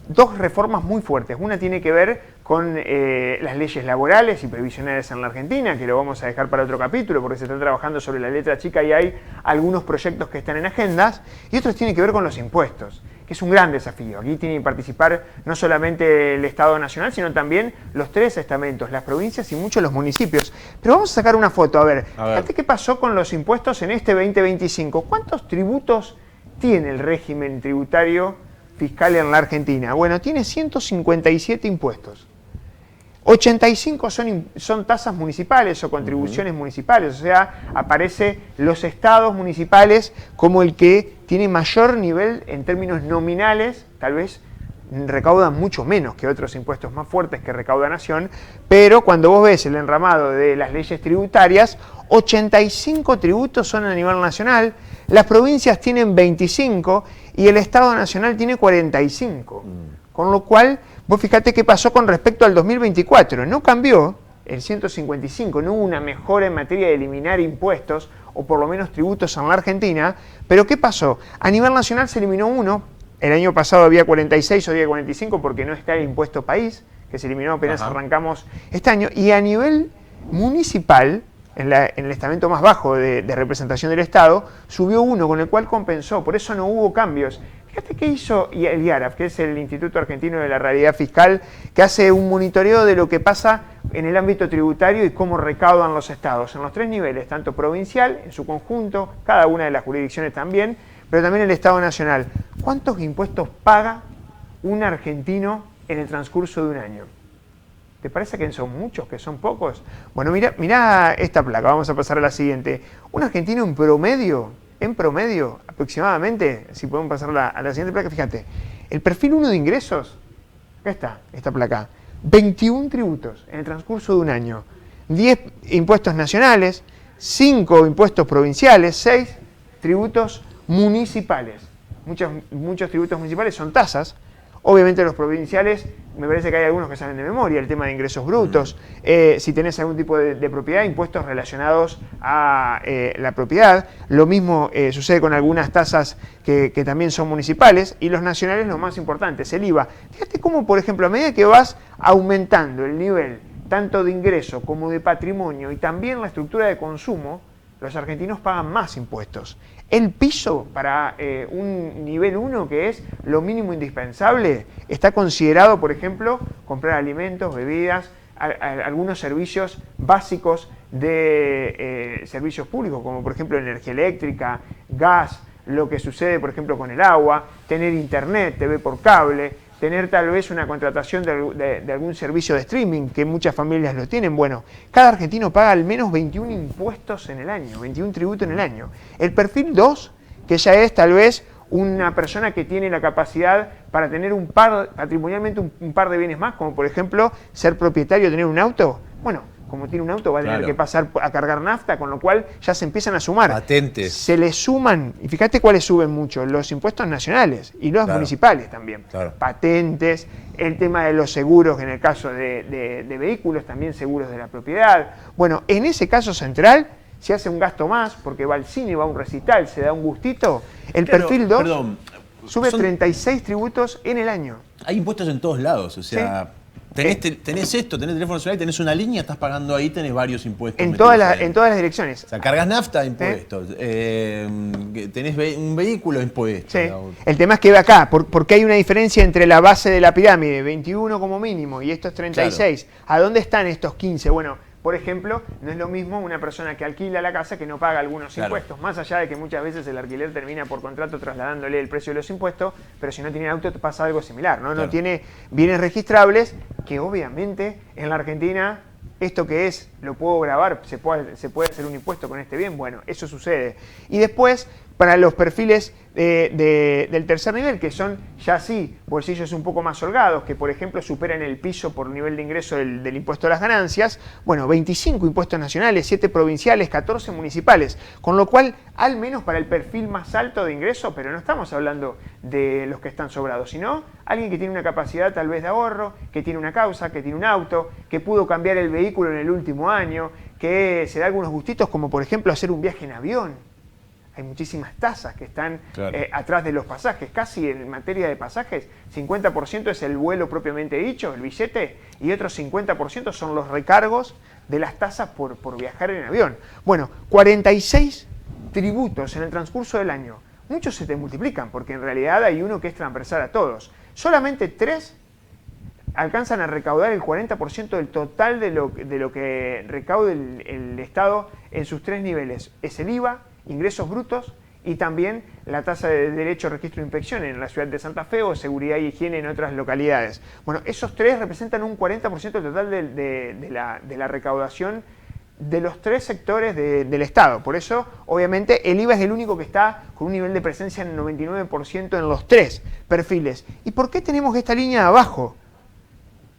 dos reformas muy fuertes. Una tiene que ver con las leyes laborales y previsionales en la Argentina, que lo vamos a dejar para otro capítulo porque se está trabajando sobre la letra chica y hay algunos proyectos que están en agendas, y otros tienen que ver con los impuestos, que es un gran desafío. Aquí tiene que participar no solamente el Estado Nacional, sino también los 3 estamentos, las provincias y muchos los municipios. Pero vamos a sacar una foto, a ver. Fíjate qué pasó con los impuestos en este 2025. ¿Cuántos tributos tiene el régimen tributario fiscal en la Argentina? Bueno, tiene 157 impuestos. 85 son tasas municipales o contribuciones municipales, o sea, aparece los estados municipales como el que tiene mayor nivel en términos nominales, tal vez recaudan mucho menos que otros impuestos más fuertes que recauda Nación, pero cuando vos ves el enramado de las leyes tributarias, 85 tributos son a nivel nacional, las provincias tienen 25 y el Estado Nacional tiene 45, con lo cual vos fíjate qué pasó con respecto al 2024. No cambió el 155, no hubo una mejora en materia de eliminar impuestos, o por lo menos tributos en la Argentina, pero ¿qué pasó? A nivel nacional se eliminó uno, el año pasado había 46, hoy había 45 porque no está el impuesto país, que se eliminó apenas arrancamos este año, y a nivel municipal, en el estamento más bajo de representación del Estado, subió uno, con el cual compensó, por eso no hubo cambios. Fíjate qué hizo el IARAF, que es el Instituto Argentino de la Realidad Fiscal, que hace un monitoreo de lo que pasa en el ámbito tributario y cómo recaudan los estados, en los 3 niveles, tanto provincial, en su conjunto, cada una de las jurisdicciones también, pero también el Estado Nacional. ¿Cuántos impuestos paga un argentino en el transcurso de un año? ¿Te parece que son muchos, que son pocos? Bueno, mirá esta placa, vamos a pasar a la siguiente. Un argentino en promedio, aproximadamente, si podemos pasar a la siguiente placa, fíjate, el perfil 1 de ingresos, acá está, esta placa, 21 tributos en el transcurso de un año, 10 impuestos nacionales, 5 impuestos provinciales, 6 tributos municipales. Muchos tributos municipales son tasas. Obviamente los provinciales, me parece que hay algunos que saben de memoria, el tema de ingresos brutos, si tenés algún tipo de propiedad, impuestos relacionados a la propiedad. Lo mismo sucede con algunas tasas que también son municipales, y los nacionales lo más importante es el IVA. Fíjate cómo, por ejemplo, a medida que vas aumentando el nivel tanto de ingreso como de patrimonio y también la estructura de consumo, los argentinos pagan más impuestos. El piso para un nivel 1, que es lo mínimo indispensable, está considerado, por ejemplo, comprar alimentos, bebidas, algunos servicios básicos de servicios públicos, como por ejemplo energía eléctrica, gas, lo que sucede, por ejemplo, con el agua, tener internet, TV por cable, tener tal vez una contratación de algún servicio de streaming, que muchas familias lo tienen. Bueno, cada argentino paga al menos 21 impuestos en el año, 21 tributos en el año. El perfil 2, que ya es tal vez una persona que tiene la capacidad para tener patrimonialmente un par de bienes más, como por ejemplo ser propietario, tener un auto. Bueno, como tiene un auto va a tener que pasar a cargar nafta, con lo cual ya se empiezan a sumar. Patentes. Se le suman, y fíjate cuáles suben mucho, los impuestos nacionales y los municipales también. Patentes, el tema de los seguros, en el caso de vehículos, también seguros de la propiedad. Bueno, en ese caso central, si hace un gasto más, porque va al cine, va a un recital, se da un gustito, el perfil 2 sube 36 tributos en el año. Hay impuestos en todos lados, o sea... ¿Sí? Tenés esto, tenés teléfono celular, tenés una línea, estás pagando ahí, tenés varios impuestos. En todas las direcciones. O sea, cargas nafta, impuestos. Tenés un vehículo, impuestos. Sí. El tema es que ve acá, porque hay una diferencia entre la base de la pirámide, 21 como mínimo, y estos 36. Claro. ¿A dónde están estos 15? Bueno, por ejemplo, no es lo mismo una persona que alquila la casa que no paga algunos impuestos, más allá de que muchas veces el alquiler termina por contrato trasladándole el precio de los impuestos, pero si no tiene auto te pasa algo similar, ¿no? No tiene bienes registrables, que obviamente en la Argentina, esto que es, lo puedo grabar, se puede hacer un impuesto con este bien, bueno, eso sucede. Y después, para los perfiles del tercer nivel, que son ya sí bolsillos un poco más holgados, que por ejemplo superan el piso por nivel de ingreso del impuesto a las ganancias, bueno, 25 impuestos nacionales, 7 provinciales, 14 municipales, con lo cual, al menos para el perfil más alto de ingreso, pero no estamos hablando de los que están sobrados, sino alguien que tiene una capacidad tal vez de ahorro, que tiene una causa, que tiene un auto, que pudo cambiar el vehículo en el último año, que se da algunos gustitos, como por ejemplo hacer un viaje en avión. hay muchísimas tasas que están Claro. atrás de los pasajes. Casi en materia de pasajes, 50% es el vuelo propiamente dicho, el billete, y otro 50% son los recargos de las tasas por viajar en avión. Bueno, 46 tributos en el transcurso del año. Muchos se te multiplican, porque en realidad hay uno que es transversal a todos. Solamente 3 alcanzan a recaudar el 40% del total de lo que recaude el Estado en sus 3 niveles. Es el IVA, ingresos brutos y también la tasa de derecho, registro e inspección en la ciudad de Santa Fe o seguridad y higiene en otras localidades. Bueno, esos 3 representan un 40% total de la recaudación de los 3 sectores del Estado. Por eso, obviamente, el IVA es el único que está con un nivel de presencia en el 99% en los 3 perfiles. ¿Y por qué tenemos esta línea de abajo?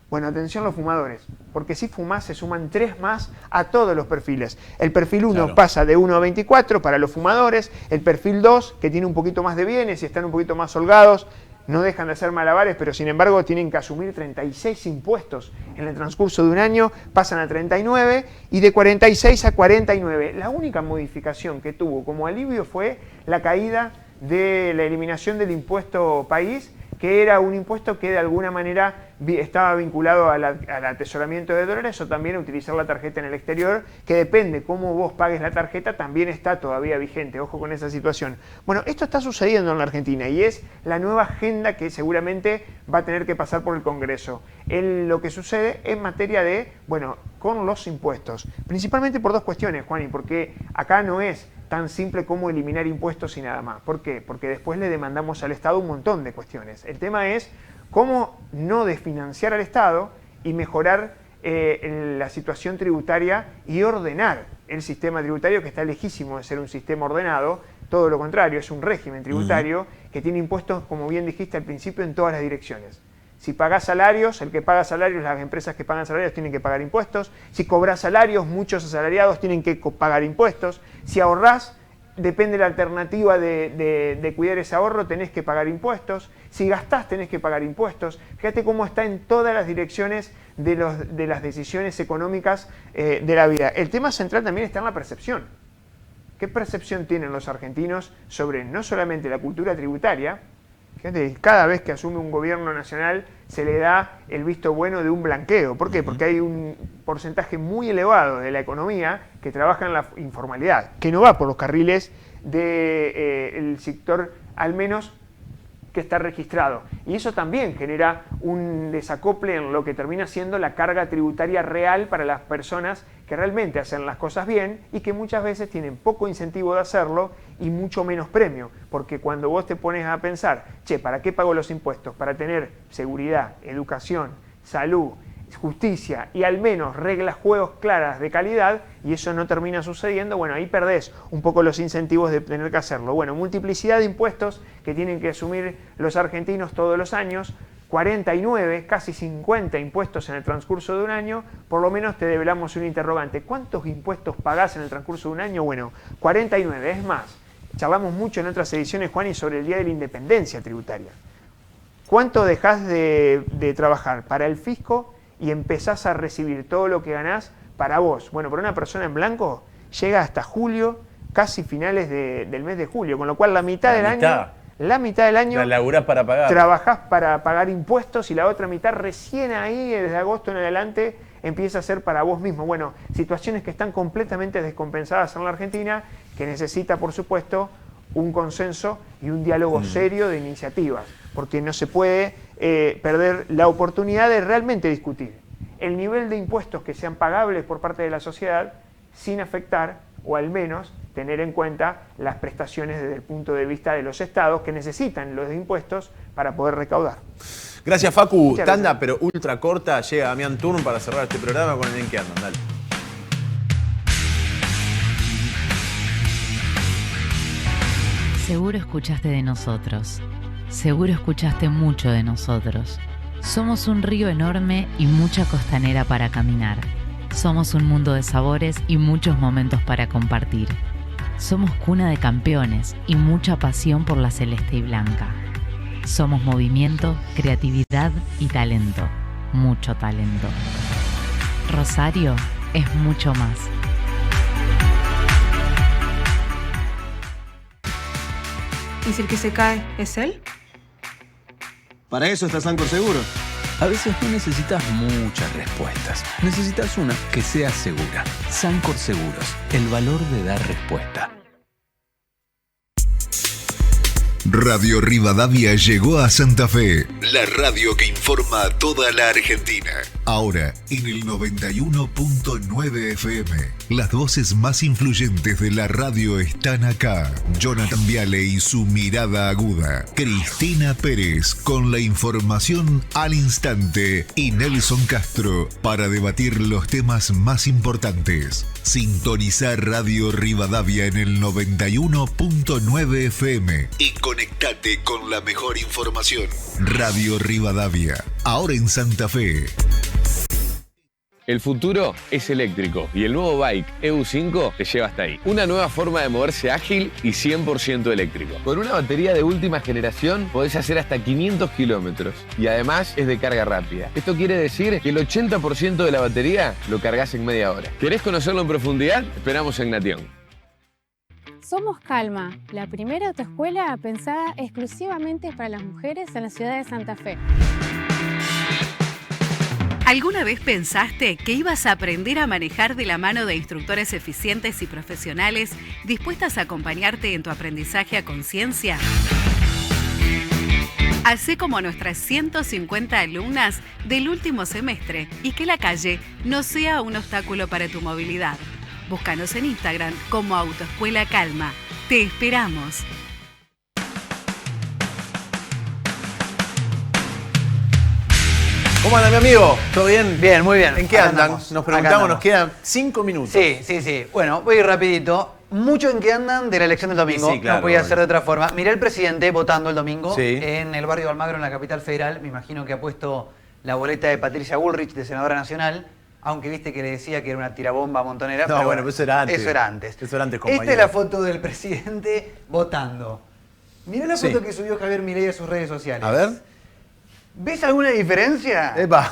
Bueno, atención los fumadores, porque si fumás se suman 3 más a todos los perfiles. El perfil 1 Claro. pasa de 1 a 24 para los fumadores, el perfil 2, que tiene un poquito más de bienes y están un poquito más holgados, no dejan de hacer malabares, pero sin embargo tienen que asumir 36 impuestos en el transcurso de un año, pasan a 39 y de 46 a 49. La única modificación que tuvo como alivio fue la caída de la eliminación del impuesto país, que era un impuesto que de alguna manera estaba vinculado al atesoramiento de dólares o también a utilizar la tarjeta en el exterior, que depende cómo vos pagues la tarjeta, también está todavía vigente. Ojo con esa situación. Bueno, esto está sucediendo en la Argentina y es la nueva agenda que seguramente va a tener que pasar por el Congreso. Lo que sucede en materia de, bueno, con los impuestos, principalmente por 2 cuestiones, Juani, porque acá no es tan simple como eliminar impuestos y nada más. ¿Por qué? Porque después le demandamos al Estado un montón de cuestiones. El tema es cómo no desfinanciar al Estado y mejorar la situación tributaria y ordenar el sistema tributario, que está lejísimo de ser un sistema ordenado. Todo lo contrario, es un régimen tributario que tiene impuestos, como bien dijiste al principio, en todas las direcciones. Si pagás salarios, el que paga salarios, las empresas que pagan salarios tienen que pagar impuestos. Si cobras salarios, muchos asalariados tienen que pagar impuestos. Si ahorrás, depende la alternativa de cuidar ese ahorro, tenés que pagar impuestos. Si gastás, tenés que pagar impuestos. Fíjate cómo está en todas las direcciones de las decisiones económicas de la vida. El tema central también está en la percepción. ¿Qué percepción tienen los argentinos sobre no solamente la cultura tributaria? Fíjate, cada vez que asume un gobierno nacional se le da el visto bueno de un blanqueo. ¿Por qué? Porque hay un porcentaje muy elevado de la economía que trabaja en la informalidad, que no va por los carriles del sector, al menos que está registrado. Y eso también genera un desacople en lo que termina siendo la carga tributaria real para las personas que realmente hacen las cosas bien y que muchas veces tienen poco incentivo de hacerlo y mucho menos premio. Porque cuando vos te pones a pensar, che, ¿para qué pago los impuestos? Para tener seguridad, educación, salud, justicia y al menos reglas, juegos claras de calidad, y eso no termina sucediendo. Bueno, ahí perdés un poco los incentivos de tener que hacerlo. Bueno, multiplicidad de impuestos que tienen que asumir los argentinos todos los años, 49, casi 50 impuestos en el transcurso de un año. Por lo menos te develamos un interrogante. ¿Cuántos impuestos pagás en el transcurso de un año? Bueno, 49, es más. Charlamos mucho en otras ediciones, Juan, y sobre el Día de la Independencia Tributaria. ¿Cuánto dejás de trabajar para el fisco y empezás a recibir todo lo que ganás para vos? Bueno, para una persona en blanco llega hasta julio, casi finales del mes de julio, con lo cual la mitad del año La laburás para pagar. trabajás para pagar impuestos y la otra mitad recién ahí, desde agosto en adelante, empieza a ser para vos mismo. Bueno, situaciones que están completamente descompensadas en la Argentina, que necesita, por supuesto, un consenso y un diálogo serio de iniciativas, porque no se puede perder la oportunidad de realmente discutir el nivel de impuestos que sean pagables por parte de la sociedad sin afectar, o al menos tener en cuenta, las prestaciones desde el punto de vista de los estados que necesitan los impuestos para poder recaudar. Gracias, Facu. Muchas Tanda, gracias. pero ultra corta. Llega Damián Turn para cerrar este programa con el en que andan. Dale. Seguro escuchaste de nosotros. Seguro escuchaste mucho de nosotros. Somos un río enorme y mucha costanera para caminar. Somos un mundo de sabores y muchos momentos para compartir. Somos cuna de campeones y mucha pasión por la celeste y blanca. Somos movimiento, creatividad y talento. Mucho talento. Rosario es mucho más. ¿Y si el que se cae es él? Para eso está Sancor Seguro. A veces no necesitas muchas respuestas. Necesitas una que sea segura. Sancor Seguros. El valor de dar respuesta. Radio Rivadavia llegó a Santa Fe, la radio que informa a toda la Argentina. Ahora en el 91.9 FM. Las voces más influyentes de la radio están acá. Jonathan Viale y su mirada aguda. Cristina Pérez con la información al instante. Y Nelson Castro para debatir los temas más importantes. Sintonizar Radio Rivadavia en el 91.9 FM y conectate con la mejor información. Radio Rivadavia, ahora en Santa Fe. El futuro es eléctrico y el nuevo Bike EU5 te lleva hasta ahí. Una nueva forma de moverse ágil y 100% eléctrico. Con una batería de última generación podés hacer hasta 500 kilómetros y además es de carga rápida. Esto quiere decir que el 80% de la batería lo cargas en media hora. ¿Querés conocerlo en profundidad? Esperamos en Nation. Somos Calma, la primera autoescuela pensada exclusivamente para las mujeres en la ciudad de Santa Fe. ¿Alguna vez pensaste que ibas a aprender a manejar de la mano de instructores eficientes y profesionales dispuestas a acompañarte en tu aprendizaje a conciencia? Hacé como nuestras 150 alumnas del último semestre y que la calle no sea un obstáculo para tu movilidad. Búscanos en Instagram como Autoescuela Calma. ¡Te esperamos! ¿Cómo anda, mi amigo? ¿Todo bien? Bien, muy bien. ¿En qué Acá andan? andamos. Nos Acá preguntamos, andamos. nos quedan 5 minutos. Sí. Bueno, voy a ir rapidito. Mucho en qué andan de la elección del domingo. Sí, claro, no podía ser de otra forma. Miré al presidente votando el domingo Sí. en el barrio de Almagro, en la capital federal. Me imagino que ha puesto la boleta de Patricia Bullrich, de senadora nacional. Aunque viste que le decía que era una tirabomba montonera. No, pero bueno, eso era antes. Eso era antes. Eso era antes, Esta es compañero. la foto del presidente votando. Mirá la Sí. foto que subió Javier Milei a sus redes sociales. A ver. ¿Ves alguna diferencia? Epa.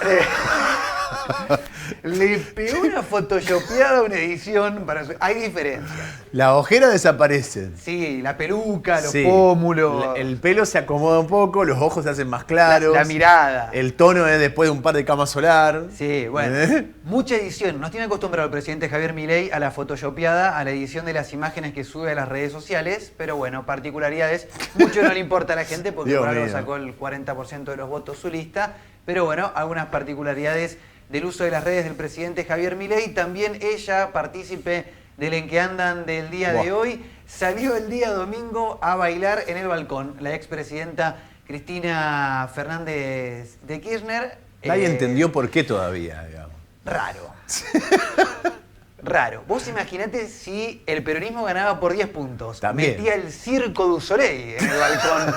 Le pegó una photoshopeada a una edición para hay diferencias. La ojera desaparece. Sí, la peluca, los Sí. pómulos. El pelo se acomoda un poco, los ojos se hacen más claros. La mirada. El tono es después de un par de camas solar. Sí, bueno. Mucha edición. Nos tiene acostumbrado el presidente Javier Milei a la photoshopeada, a la edición de las imágenes que sube a las redes sociales. Pero bueno, particularidades. Mucho no le importa a la gente porque Dios por algo mío. sacó el 40% de los votos su lista. Pero bueno, algunas particularidades del uso de las redes del presidente Javier Milei. También ella, partícipe del En que andan del día de hoy, salió el día domingo a bailar en el balcón. La expresidenta Cristina Fernández de Kirchner. Nadie entendió por qué todavía, digamos. Raro. Raro. Vos imaginate si el peronismo ganaba por 10 puntos. También. Metía el Circo du Soleil en el balcón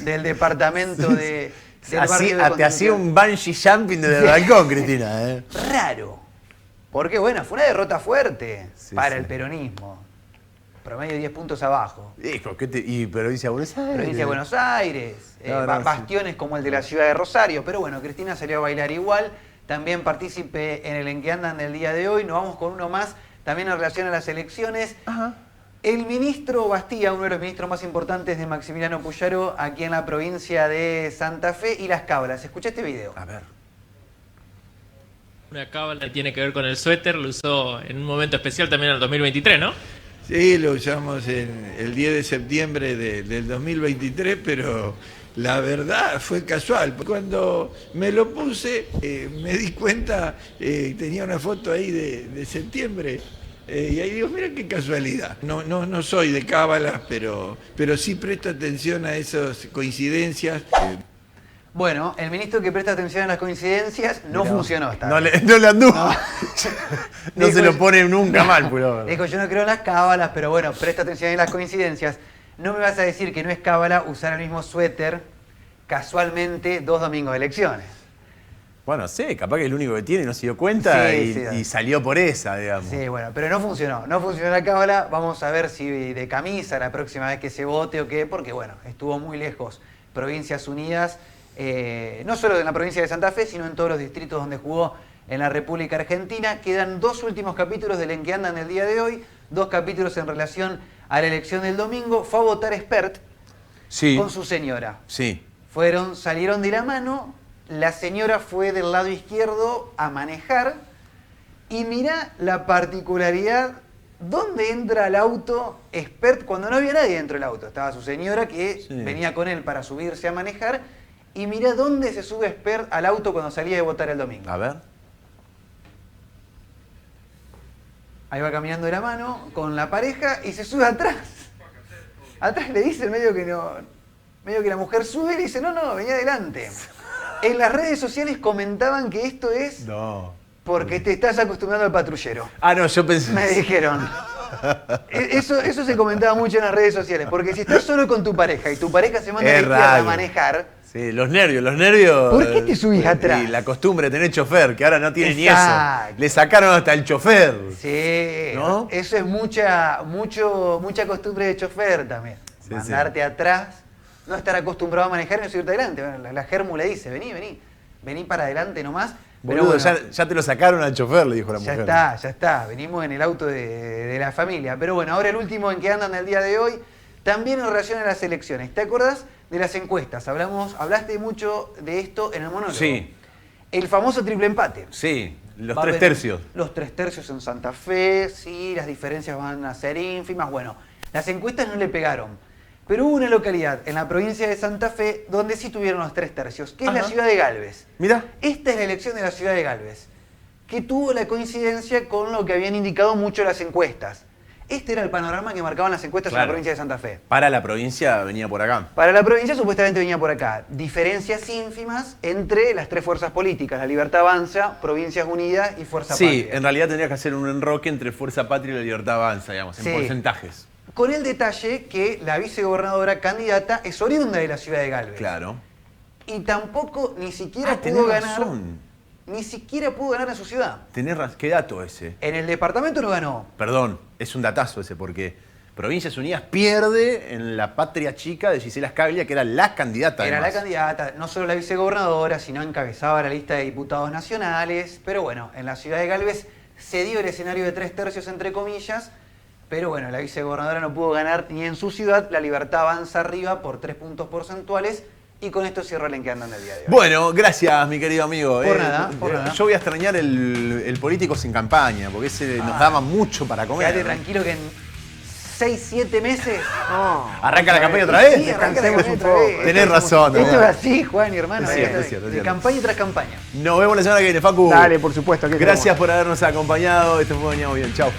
del departamento de... del barrio de Te hacía un bungee jumping desde el balcón, Cristina. Raro. Porque bueno, fue una derrota fuerte para sí. el peronismo. Promedio de 10 puntos abajo. Hijo, y provincia de Buenos Aires. Provincia de Buenos Aires, No, sí. bastiones como el de la ciudad de Rosario. Pero bueno, Cristina salió a bailar igual. También partícipe en el En que andan del día de hoy. Nos vamos con uno más, también en relación a las elecciones. El ministro Bastía, uno de los ministros más importantes de Maximiliano Puyaro, aquí en la provincia de Santa Fe, y las cábalas. Escucha este video. A ver. Una cábala tiene que ver con el suéter, lo usó en un momento especial también en el 2023, ¿no? Sí, lo usamos el 10 de septiembre del 2023, pero la verdad fue casual. Cuando me lo puse, me di cuenta, tenía una foto ahí de septiembre, y ahí digo, mira qué casualidad. No soy de cábalas, pero sí presto atención a esas coincidencias. Bueno, el ministro que presta atención a las coincidencias no funcionó esta vez. No le anduvo. No Dijo, se lo pone nunca mal, pullover. Dijo, yo no creo en las cábalas, pero bueno, presta atención a las coincidencias. No me vas a decir que no es cábala usar el mismo suéter casualmente 2 domingos de elecciones. Bueno, sí, capaz que es el único que tiene y no se dio cuenta y salió por esa, digamos. Sí, bueno, pero no funcionó. No funcionó la cábala. Vamos a ver si de camisa la próxima vez que se vote o qué, porque bueno, estuvo muy lejos. Provincias Unidas, no solo en la provincia de Santa Fe, sino en todos los distritos donde jugó en la República Argentina. Quedan 2 últimos capítulos del En que andan el día de hoy, 2 capítulos en relación a la elección del domingo. Fue a votar Espert, Sí. con su señora. Sí. Salieron de la mano, la señora fue del lado izquierdo a manejar y mirá la particularidad, ¿dónde entra el auto Spert cuando no había nadie dentro del auto? Estaba su señora que venía con él para subirse a manejar y mirá dónde se sube Spert al auto cuando salía de votar el domingo. A ver. Ahí va caminando de la mano con la pareja y se sube atrás. Atrás le dice medio que la mujer sube y le dice, no, venía adelante. En las redes sociales comentaban que esto es porque te estás acostumbrando al patrullero. Ah, no, yo pensé... Me dijeron. Eso se comentaba mucho en las redes sociales, porque si estás solo con tu pareja y tu pareja se manda a la izquierda a manejar... Sí, los nervios. ¿Por qué te subís atrás? Y la costumbre de tener chofer, que ahora no tiene ni eso. Le sacaron hasta el chofer. Sí, ¿no? Eso es mucha costumbre de chofer también. Mandarte atrás, no estar acostumbrado a manejar y no subirte adelante. La Germu le dice, vení para adelante nomás. Boludo, pero bueno, ya te lo sacaron al chofer, le dijo la mujer. Ya está. Venimos en el auto de la familia. Pero bueno, ahora el último en que andan el día de hoy, también en relación a las elecciones. ¿Te acordás de las encuestas? Hablaste mucho de esto en el monólogo. Sí. El famoso triple empate. Sí, los 3 tercios. Los 3 tercios en Santa Fe, sí, las diferencias van a ser ínfimas. Bueno, las encuestas no le pegaron. Pero hubo una localidad en la provincia de Santa Fe donde sí tuvieron los 3 tercios, que es la ciudad de Galvez. Mira. Esta es la elección de la ciudad de Galvez, que tuvo la coincidencia con lo que habían indicado mucho las encuestas. Este era el panorama que marcaban las encuestas en la provincia de Santa Fe. Para la provincia venía por acá. Para la provincia supuestamente venía por acá. Diferencias ínfimas entre las 3 fuerzas políticas, La Libertad Avanza, Provincias Unidas y Fuerza Patria. Sí, en realidad tendría que hacer un enroque entre Fuerza Patria y La Libertad Avanza, digamos, en porcentajes. Con el detalle que la vicegobernadora candidata es oriunda de la ciudad de Galvez. Claro. Y tampoco ni siquiera pudo ganar. Ni siquiera pudo ganar en su ciudad. Tenés razón. ¿Qué dato ese? En el departamento no ganó. Perdón, es un datazo ese, porque Provincias Unidas pierde en la Patria Chica de Gisela Scaglia, que era la candidata. Era además. la candidata, no solo la vicegobernadora, sino encabezaba la lista de diputados nacionales. Pero bueno, en la ciudad de Galvez se dio el escenario de 3 tercios, entre comillas. Pero bueno, la vicegobernadora no pudo ganar ni en su ciudad. La Libertad avanza arriba por 3 puntos porcentuales. Y con esto cierro el en que andan del día de hoy. Bueno, gracias, mi querido amigo. Por nada. Yo voy a extrañar el político sin campaña, porque ese nos daba mucho para comer. Quédate tranquilo que en 6-7 meses... ¿Arranca la campaña otra vez? Sí, arranca la campaña otra vez. Tenés razón. Esto es así, Juan y hermano. Es cierto. De campaña tras campaña. Nos vemos la semana que viene, Facu. Dale, por supuesto. Gracias por habernos acompañado. Esto fue Bañado Bien. Chau.